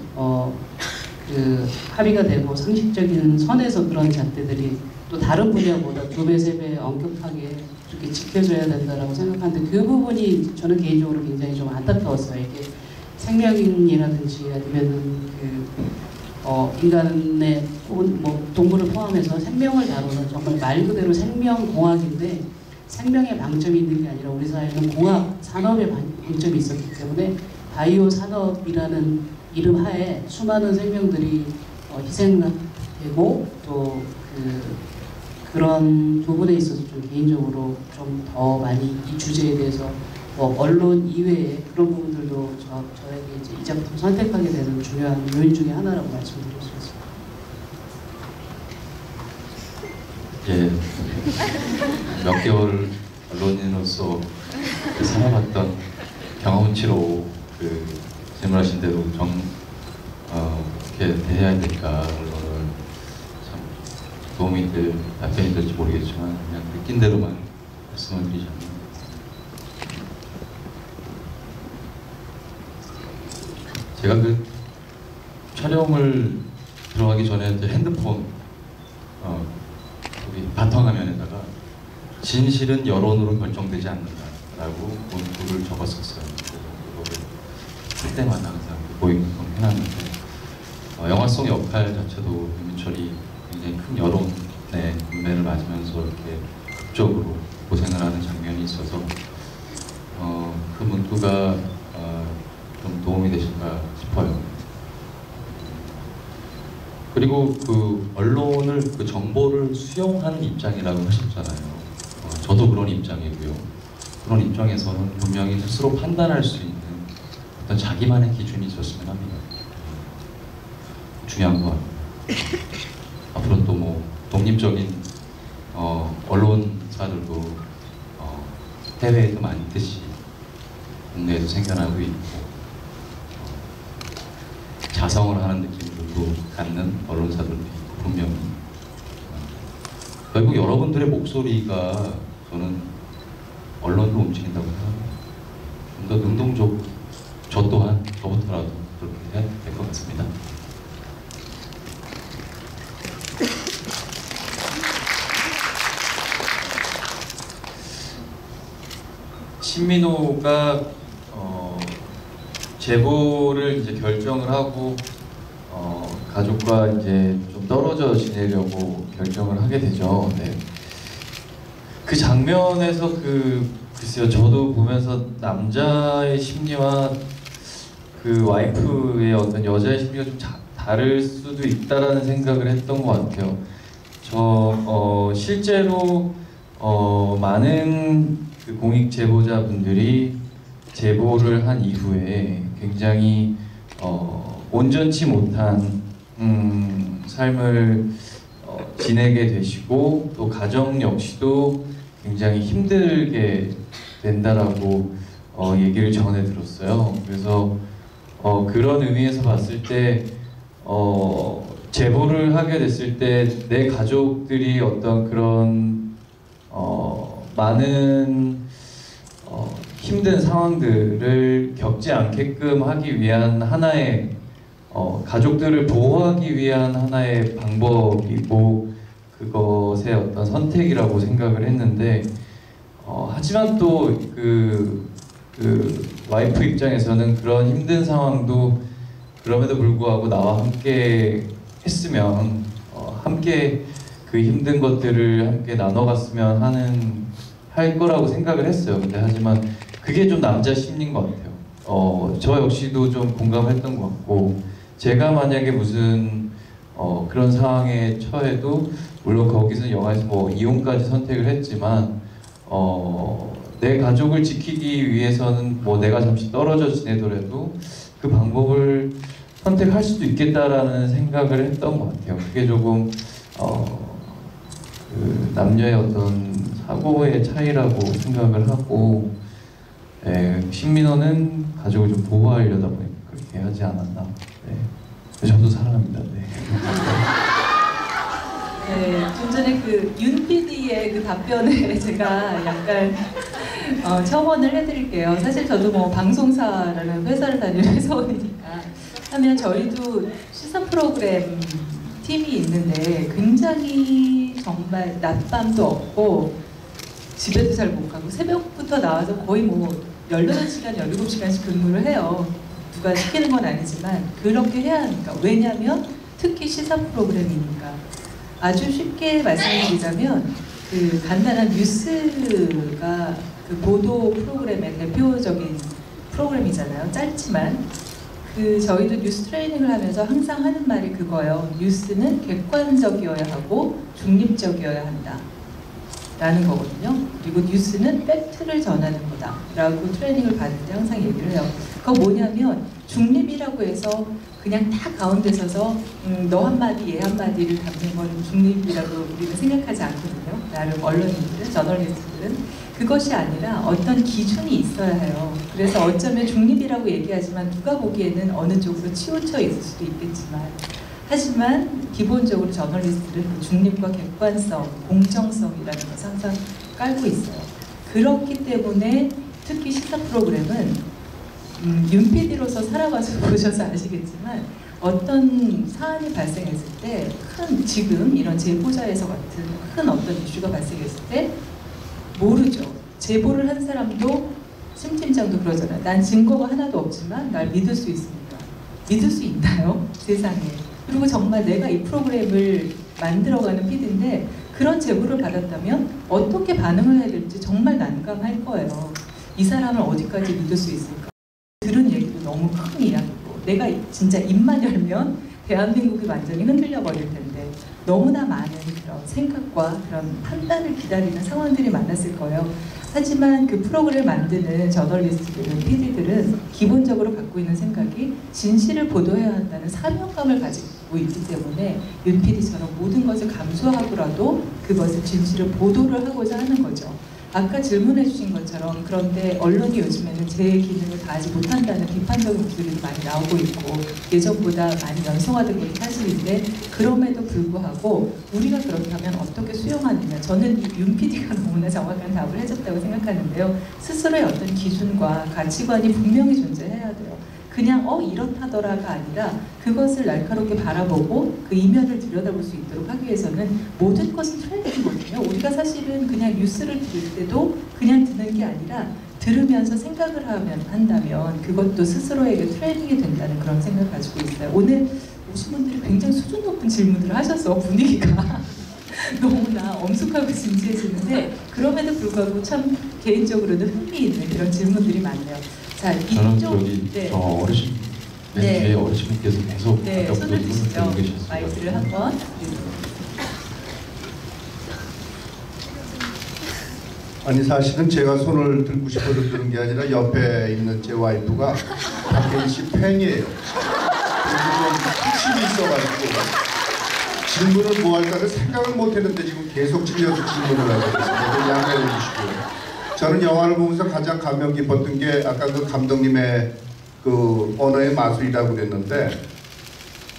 합의가 되고 상식적인 선에서 그런 잣대들이 또 다른 분야보다 2배, 3배 엄격하게 그렇게 지켜져야 된다라고 생각하는데 그 부분이 저는 개인적으로 굉장히 좀 안타까웠어요. 이게 생명이라든지 아니면은 인간의 혹은 뭐 동물을 포함해서 생명을 다루는 정말 말 그대로 생명공학인데 생명의 방점이 있는 게 아니라 우리 사회는 공학 산업의 방점이 있었기 때문에 바이오 산업이라는 이름 하에 수많은 생명들이 희생되고 또 그런 부분에 있어서 좀 개인적으로 좀 더 많이 이 주제에 대해서 뭐 언론 이외에 그런 부분들도 저에게 이제 이 작품 선택하게 되는 중요한 요인 중에 하나라고 말씀드릴 수 있습니다. 예, 몇 개월 언론인으로서 살아봤던 경험치로 질문하신 대로 어떻게 대해야 될까 언론을 참 도움이 답변이 될지 모르겠지만 그냥 느낀 대로만 말씀을 드리자면 제가 촬영을 들어가기 전에 이제 핸드폰 우리 바탕화면에다가 진실은 여론으로 결정되지 않는다라고 문구를 적었었어요. 그거를 할 때마다 항상 보이는 건 해놨는데 영화 속 역할 자체도 김민철이 굉장히 큰 여론의 군매를 맞으면서 이렇게 극적으로 고생을 하는 장면이 있어서 그 문구가 좀 도움이 되실까 싶어요. 그리고 언론을 정보를 수용하는 입장이라고 하셨잖아요. 저도 그런 입장이고요. 그런 입장에서는 분명히 스스로 판단할 수 있는 어떤 자기만의 기준이 있었으면 합니다. 중요한 건 앞으로 또 뭐 독립적인 언론사들도 해외에도 많이 있듯이 국내에도 생겨나고 있고 자성을 하는 느낌도 갖는 언론사들도 있고 분명히 결국 여러분들의 목소리가 저는 언론을 움직인다고 생각합니다. 좀 더 능동적으로 저 또한 저부터라도 그렇게 해야 될 것 같습니다. 신민호가 제보를 이제 결정을 하고 가족과 이제 좀 떨어져 지내려고 결정을 하게 되죠. 네. 그 장면에서 글쎄요, 저도 보면서 남자의 심리와 그 와이프의 어떤 여자의 심리가 좀 다를 수도 있다라는 생각을 했던 것 같아요. 실제로 많은 공익 제보자분들이 제보를 한 이후에 굉장히 온전치 못한 삶을 지내게 되시고 또 가정 역시도 굉장히 힘들게 된다라고 얘기를 전해 들었어요. 그래서 그런 의미에서 봤을 때 제보를 하게 됐을 때 내 가족들이 어떤 그런 많은 힘든 상황들을 겪지 않게끔 하기 위한 하나의 가족들을 보호하기 위한 하나의 방법이고 그것의 어떤 선택이라고 생각을 했는데 하지만 또 그 와이프 입장에서는 그런 힘든 상황도 그럼에도 불구하고 나와 함께 했으면 함께 그 힘든 것들을 함께 나눠갔으면 할 거라고 생각을 했어요. 근데 하지만 그게 좀 남자 심리인 것 같아요. 저 역시도 좀 공감했던 것 같고 제가 만약에 무슨 그런 상황에 처해도 물론 거기서 영화에서 뭐 이혼까지 선택을 했지만 내 가족을 지키기 위해서는 뭐 내가 잠시 떨어져 지내더라도 그 방법을 선택할 수도 있겠다라는 생각을 했던 것 같아요. 그게 조금 그 남녀의 어떤 사고의 차이라고 생각을 하고 신민호는 가족을 좀 보호하려다 보니까 그렇게 하지 않았나. 저도 사랑합니다. 네, 좀 전에 윤 PD의 그 답변에 제가 약간 첨언을 해드릴게요. 사실 저도 뭐 방송사라는 회사를 다니는 회사원이니까 하면 저희도 시사 프로그램 팀이 있는데 굉장히 정말 낮밤도 없고 집에도 잘 못 가고 새벽부터 나와서 거의 뭐 18시간, 17시간씩 근무를 해요. 누가 시키는 건 아니지만 그렇게 해야 하니까. 왜냐하면 특히 시사 프로그램이니까. 아주 쉽게 말씀드리자면 그 간단한 뉴스가 그 보도 프로그램의 대표적인 프로그램이잖아요. 짧지만 그 저희도 뉴스 트레이닝을 하면서 항상 하는 말이 그거예요. 뉴스는 객관적이어야 하고 중립적이어야 한다 라는 거거든요. 그리고 뉴스는 팩트를 전하는 거다 라고 트레이닝을 받을 때 항상 얘기를 해요. 그거 뭐냐면 중립이라고 해서 그냥 다 가운데 서서 너 한마디 얘 한마디를 담는 건 중립이라고 우리는 생각하지 않거든요. 나름 언론인들은, 저널리스트들은. 그것이 아니라 어떤 기준이 있어야 해요. 그래서 어쩌면 중립이라고 얘기하지만 누가 보기에는 어느 쪽으로 치우쳐 있을 수도 있겠지만, 하지만 기본적으로 저널리스트들은 그 중립과 객관성, 공정성이라는 것을 항상 깔고 있어요. 그렇기 때문에 특히 시사 프로그램은 윤 PD로서 살아봐서 보셔서 아시겠지만 어떤 사안이 발생했을 때 지금 이런 제보자에서 같은 큰 어떤 이슈가 발생했을 때 모르죠. 제보를 한 사람도 심 팀장도 그러잖아요. 난 증거가 하나도 없지만 날 믿을 수 있습니다. 믿을 수 있나요? 세상에. 그리고 정말 내가 이 프로그램을 만들어가는 PD인데 그런 제보를 받았다면 어떻게 반응을 해야 될지 정말 난감할 거예요. 이 사람을 어디까지 믿을 수 있을까? 들은 얘기도 너무 큰 이야기고 내가 진짜 입만 열면 대한민국이 완전히 흔들려 버릴 텐데 너무나 많은 그런 생각과 그런 판단을 기다리는 상황들이 많았을 거예요. 하지만 그 프로그램을 만드는 저널리스트들은, PD들은 기본적으로 갖고 있는 생각이 진실을 보도해야 한다는 사명감을 가지고 있기 때문에 윤 PD처럼 모든 것을 감수하고라도 그것을 진실을 보도를 하고자 하는 거죠. 아까 질문해 주신 것처럼 그런데 언론이 요즘에는 제 기능을 다하지 못한다는 비판적인 목소리도 많이 나오고 있고 예전보다 많이 연성화된 것이 사실인데 그럼에도 불구하고 우리가 그렇다면 어떻게 수용하느냐. 저는 윤 PD가 너무나 정확한 답을 해줬다고 생각하는데요. 스스로의 어떤 기준과 가치관이 분명히 존재해야 돼요. 그냥 이렇다더라가 아니라 그것을 날카롭게 바라보고 그 이면을 들여다볼 수 있도록 하기 위해서는 모든 것은 트레이닝이거든요. 우리가 사실은 그냥 뉴스를 들을 때도 그냥 듣는 게 아니라 들으면서 생각을 한다면 그것도 스스로에게 트레이닝이 된다는 그런 생각을 가지고 있어요. 오늘 오신 분들이 굉장히 수준 높은 질문들을 하셔서 분위기가 너무나 엄숙하고 진지해지는데 그럼에도 불구하고 참 개인적으로는 흥미있는 그런 질문들이 많네요. 자, 저는 이쪽 저기 네. 어르신 네. 뒤에 어르신께서 계속 네, 아까부터 손을 눈을 드시죠. 들고 계셨어요. 마이크를 한번. 아니 사실은 제가 손을 들고 싶어서 드는 게 아니라 옆에 있는 제 와이프가 박혜인 씨 팬이에요. 그리고 좀 힘이 있어가지고 질문을 뭐 할까를 생각을 못했는데 지금 계속 찔려서 질문을 하고 있습니다. 양해해 주시고요. 저는 영화를 보면서 가장 감명 깊었던 게 아까 그 감독님의 그 언어의 마술이라고 그랬는데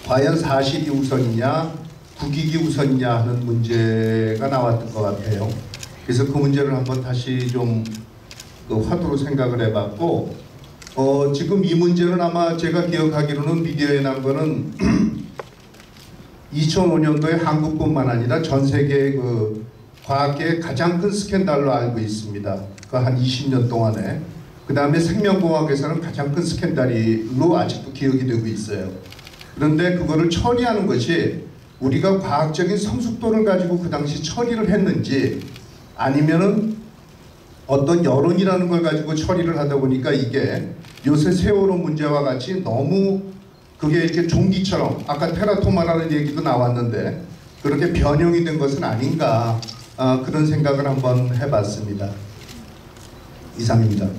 과연 사실이 우선이냐 국익이 우선이냐 하는 문제가 나왔던 것 같아요. 그래서 그 문제를 한번 다시 좀 그 화두로 생각을 해봤고 지금 이 문제는 아마 제가 기억하기로는 미디어에 난 거는 2005년도에 한국뿐만 아니라 전 세계의 그 과학계의 가장 큰 스캔들로 알고 있습니다. 그 한 20년 동안에. 그 다음에 생명공학에서는 가장 큰 스캔들로 아직도 기억이 되고 있어요. 그런데 그거를 처리하는 것이 우리가 과학적인 성숙도를 가지고 그 당시 처리를 했는지 아니면은 어떤 여론이라는 걸 가지고 처리를 하다 보니까 이게 요새 세월호 문제와 같이 너무 그게 이렇게 종기처럼 아까 테라토마라는 얘기도 나왔는데 그렇게 변형이 된 것은 아닌가 그런 생각을 한번 해봤습니다. 이상입니다. 네,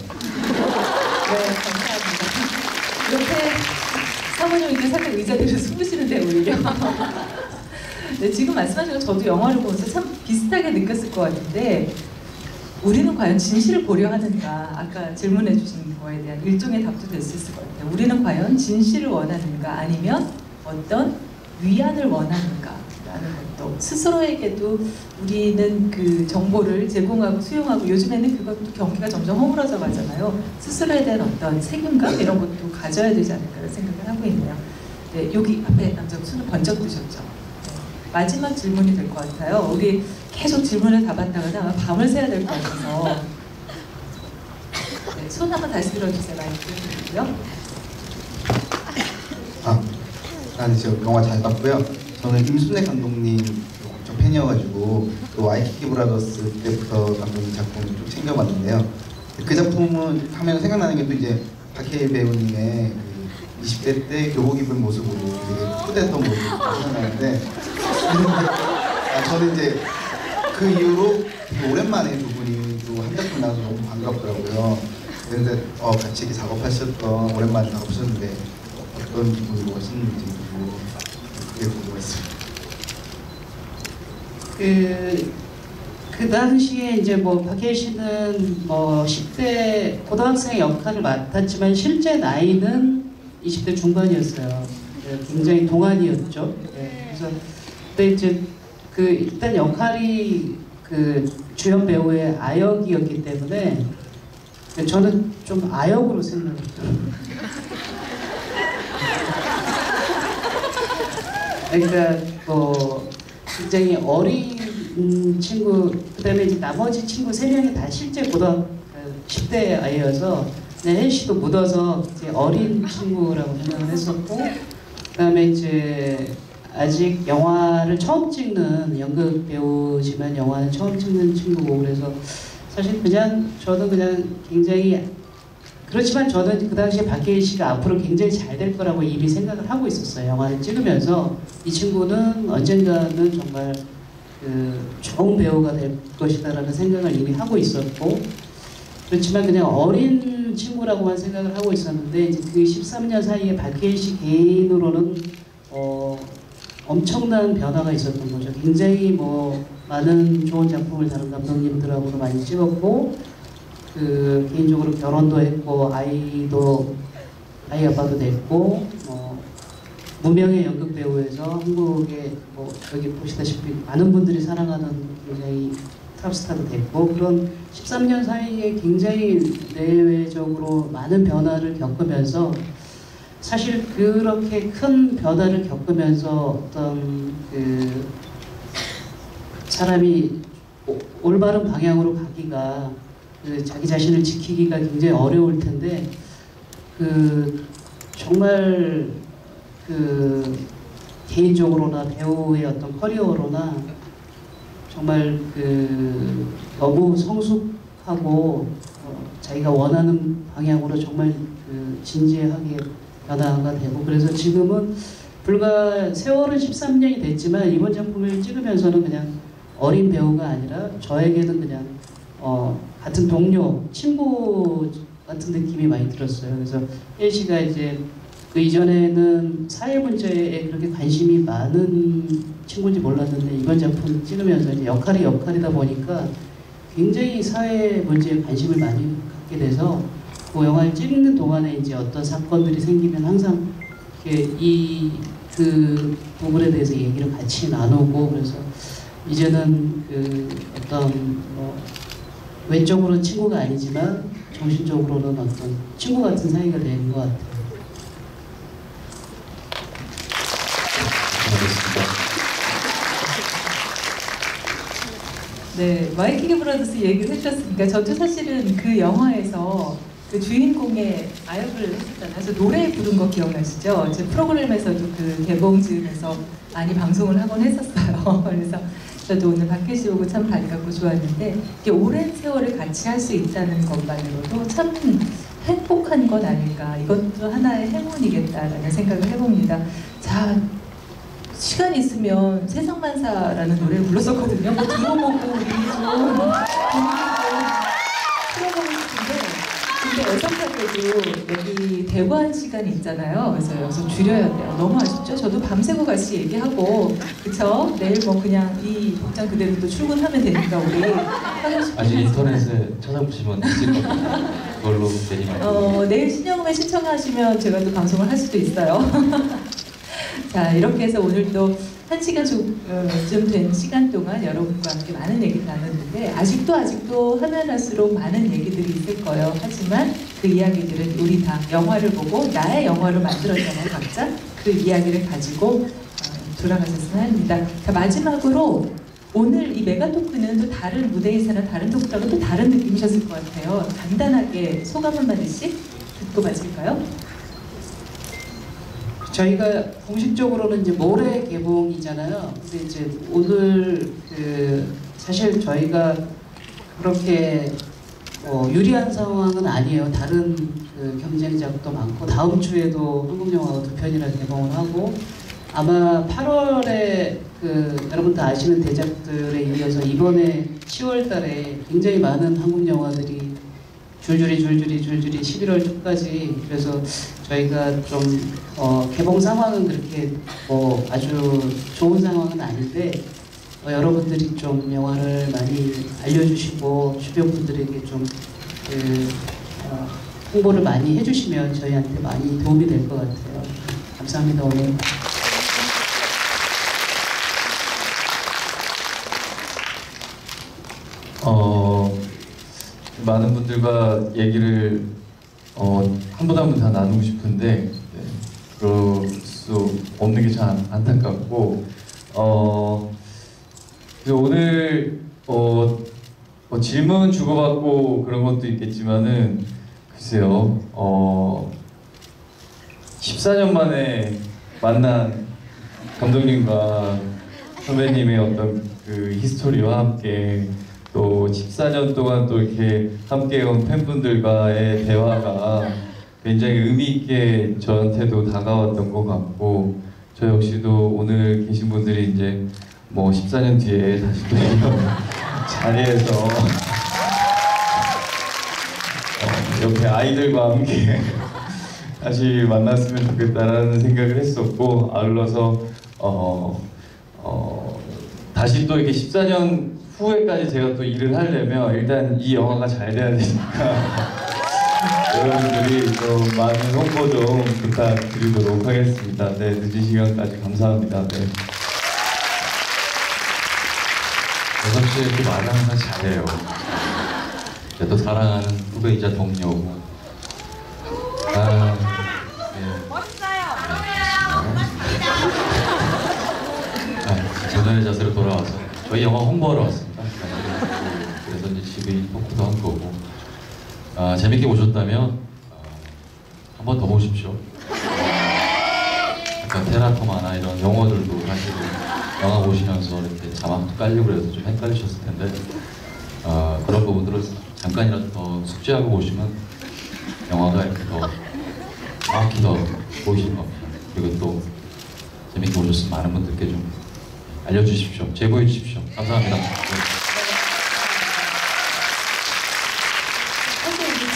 감사합니다. 이렇게 사모님께 살짝 의자들을 숨으시는데 오히려. 네, 지금 말씀하신 거 저도 영화를 보면서 참 비슷하게 느꼈을 것 같은데 우리는 과연 진실을 보려 하는가. 아까 질문해 주신 거에 대한 일종의 답도 됐을 것 같아요. 우리는 과연 진실을 원하는가 아니면 어떤 위안을 원하는가 라는 것도 스스로에게도 우리는 그 정보를 제공하고 수용하고 요즘에는 그것도 경기가 점점 허물어져 가잖아요. 스스로에 대한 어떤 책임감 이런 것도 가져야 되지 않을까 생각을 하고 있네요. 네, 여기 앞에 남자분 손을 번쩍 드셨죠. 네, 마지막 질문이 될 것 같아요. 우리 계속 질문을 답한다가 아마 밤을 새야 될 것 같아서 네, 손 한번 다시 들어주세요. 마이크 드리고요. 저 영화 잘 봤고요. 저는 임순례 감독님 엄청 팬이어가지고 또 와이키키 브라더스 때부터 감독님 작품을 좀 챙겨봤는데요. 그 작품은 하면 생각나는 게 또 이제 박해일 배우님의 그 20대 때 교복 입은 모습으로 되게 푸대했던 모습이 생각나는데 저는 이제 그 이후로 되게 오랜만에 두 분이 또 한 작품 나와서 너무 반갑더라고요. 그런데 같이 이렇게 작업하셨던 오랜만에 작업하셨는데 어떤 기분으로 하셨는지 그게 궁금했습니다. 그 당시에 이제 뭐 박해일 씨는 뭐 10대 고등학생 역할을 맡았지만 실제 나이는 20대 중반이었어요. 굉장히 동안이었죠. 그래서 그때 이제 그 일단 역할이 그 주연 배우의 아역이었기 때문에 저는 좀 아역으로 생각했어요. 그러니까 뭐 굉장히 어린 친구, 그다음에 이제 나머지 친구 3명이 다 실제 고등학교 10대 아이여서 혜인 씨도 묻어서 이제 어린 친구라고 생각을 했었고, 그다음에 이제 아직 영화를 처음 찍는 연극 배우지만 영화는 처음 찍는 친구고, 그래서 사실 그냥 저는 그냥 굉장히, 그렇지만 저는 그 당시에 박해일 씨가 앞으로 굉장히 잘 될 거라고 이미 생각을 하고 있었어요. 영화를 찍으면서 이 친구는 언젠가는 정말 그 좋은 배우가 될 것이다라는 생각을 이미 하고 있었고, 그렇지만 그냥 어린 친구라고만 생각을 하고 있었는데 이제 그 13년 사이에 박해일 씨 개인으로는 엄청난 변화가 있었던 거죠. 굉장히 뭐 많은 좋은 작품을 다른 감독님들하고도 많이 찍었고, 그 개인적으로 결혼도 했고 아이 아빠도 됐고, 무명의 연극 배우에서 한국에 뭐 여기 보시다시피 많은 분들이 사랑하는 굉장히 탑스타도 됐고, 그런 13년 사이에 굉장히 내외적으로 많은 변화를 겪으면서, 사실 그렇게 큰 변화를 겪으면서 어떤 그 사람이 올바른 방향으로 가기가, 그 자기 자신을 지키기가 굉장히 어려울 텐데, 그 정말 그 개인적으로나 배우의 어떤 커리어로나 정말 그 너무 성숙하고 자기가 원하는 방향으로 정말 그 진지하게 변화가 되고, 그래서 지금은 불과 세월은 13년이 됐지만 이번 작품을 찍으면서는 그냥 어린 배우가 아니라 저에게는 그냥 같은 동료, 친구 같은 느낌이 많이 들었어요. 그래서 혜인 씨가 이제 그 이전에는 사회 문제에 그렇게 관심이 많은 친구인지 몰랐는데 이번 작품 찍으면서 이제 역할이다 보니까 굉장히 사회 문제에 관심을 많이 갖게 돼서, 그 영화를 찍는 동안에 이제 어떤 사건들이 생기면 항상 그 부분에 대해서 얘기를 같이 나누고, 그래서 이제는 그 어떤 외적으로는 친구가 아니지만 정신적으로는 어떤 친구 같은 사이가 된 것 같아요. 네, 와이키키 브라더스 얘기를 해주셨으니까 저도 사실은 그 영화에서 그 주인공의 아역을 했었잖아요. 그래서 노래 부른 거 기억나시죠? 제 프로그램에서도 그 개봉 즈음에서 많이 방송을 하곤 했었어요. 그래서 저도 오늘 박해일 씨 오고 참 반갑고 좋았는데, 이게 오랜 세월을 같이 할 수 있다는 것만으로도 참 행복한 건 아닐까, 이것도 하나의 행운이겠다라는 생각을 해봅니다. 자, 시간 있으면 세상만사라는 노래를 불렀었거든요. 뭐 들어보고 우리 좀 풀어보고 싶은데, 근데 애석하게도 여기 대관 시간이 있잖아요. 그래서 여기서 줄여야 돼요. 너무 아쉽죠? 저도 밤새고 같이 얘기하고, 그쵸? 내일 뭐 그냥 이 복장 그대로 또 출근하면 되니까 우리 하고 싶은 아직 인터넷에 찾아보시면 있을 겁니다. 그걸로 내리면. 내일 신영음에 신청하시면 제가 또 방송을 할 수도 있어요. 자, 이렇게 해서 오늘도 1시간 좀 된 시간 동안 여러분과 함께 많은 얘기를 나눴는데, 아직도 하면 할수록 많은 얘기들이 있을 거예요. 하지만 그 이야기들은 우리 다 영화를 보고 나의 영화를 만들었잖아요. 각자 그 이야기를 가지고 돌아가셨으면 합니다. 자, 마지막으로 오늘 이 메가토크는 또 다른 무대에서나 다른 토크랑은 또 다른 느낌이셨을 것 같아요. 간단하게 소감 한마디씩 듣고 마실까요? 저희가 공식적으로는 이제 모레 개봉이잖아요. 근데 이제 오늘 사실 저희가 그렇게 유리한 상황은 아니에요. 다른 경쟁작도 많고 다음 주에도 한국 영화가 2편이나 개봉을 하고 아마 8월에 여러분도 아시는 대작들에 이어서 이번에 10월달에 굉장히 많은 한국 영화들이 줄줄이 11월 초까지 그래서 저희가 좀 개봉 상황은 그렇게 아주 좋은 상황은 아닌데 여러분들이 좀 영화를 많이 알려주시고 주변 분들에게 좀 홍보를 많이 해주시면 저희한테 많이 도움이 될 것 같아요. 감사합니다. 오늘. 많은 분들과 얘기를 한 분 한 분 다 나누고 싶은데 그럴 수 없는 게 참 안타깝고 오늘 질문 주고받고 그런 것도 있겠지만은 글쎄요 14년 만에 만난 감독님과 선배님의 어떤 그 히스토리와 함께 또 14년 동안 또 이렇게 함께해온 팬분들과의 대화가 굉장히 의미 있게 저한테도 다가왔던 것 같고 저 역시도 오늘 계신 분들이 이제 14년 뒤에 다시 또 이런 자리에서 옆에 아이들과 함께 다시 만났으면 좋겠다라는 생각을 했었고 아울러서 다시 또 이렇게 14년 후에까지 제가 또 일을 하려면 일단 이 영화가 잘 돼야 되니까 여러분들이 좀 많은 홍보 좀 부탁드리도록 하겠습니다. 네, 늦은 시간까지 감사합니다. 네. 여섭 씨 이렇게 말을 항상 잘해요. 또 사랑하는 후배이자 동료고. 전원의 자세로 돌아와서 저희 영화 홍보하러 왔습니다. 그래서 이제 집에 토크도 한 거고. 재밌게 보셨다면 한 번 더 보십시오. 약간 테라토마나 이런 용어들도 사실은 영화 보시면서 이렇게 자막도 깔리고 그래서 좀 헷갈리셨을 텐데 그런 부분들을 잠깐이라도 더 숙지하고 보시면 영화가 이렇게 더 정확히 더 보이실 겁니다. 그리고 또 재밌게 보셨으면 많은 분들께 좀 알려주십시오. 제보해 주십시오. 감사합니다. 네.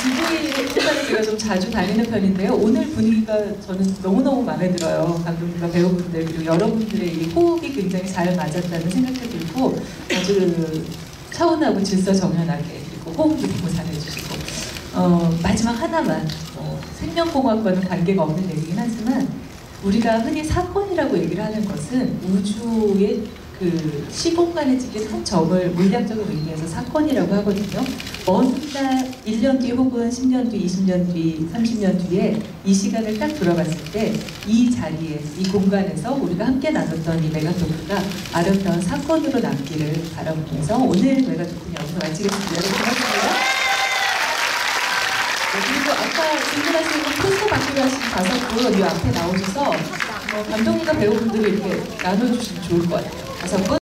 지구의 회사를 제가 좀 자주 다니는 편인데요. 오늘 분위기가 저는 너무너무 마음에 들어요. 감독님과 배우분들 그리고 여러분들의 이 호흡이 굉장히 잘 맞았다는 생각이 들고 아주 차분하고 질서정연하게 그리고 호흡도 너무 잘해주시고 마지막 하나만 생명공학과는 관계가 없는 얘기긴 하지만 우리가 흔히 사건이라고 얘기를 하는 것은 우주의 그 시공간에 찍힌 한 점을 물리학적인 의미에서 사건이라고 하거든요. 먼 날 1년 뒤 혹은 10년 뒤, 20년 뒤, 30년 뒤에 이 시간을 딱 돌아봤을 때 이 자리에, 이 공간에서 우리가 함께 나눴던 이 메가토크가 아름다운 사건으로 남기를 바라보면서 오늘 메가토크는 여기서 마치겠습니다. 여러분 고맙습니다. 그리고 아까 질문하신 포스터 받기로 하신 5분 이 앞에 나오셔서 감독님과 배우분들이 이렇게 나눠주시면 좋을 것 같아요. 5분.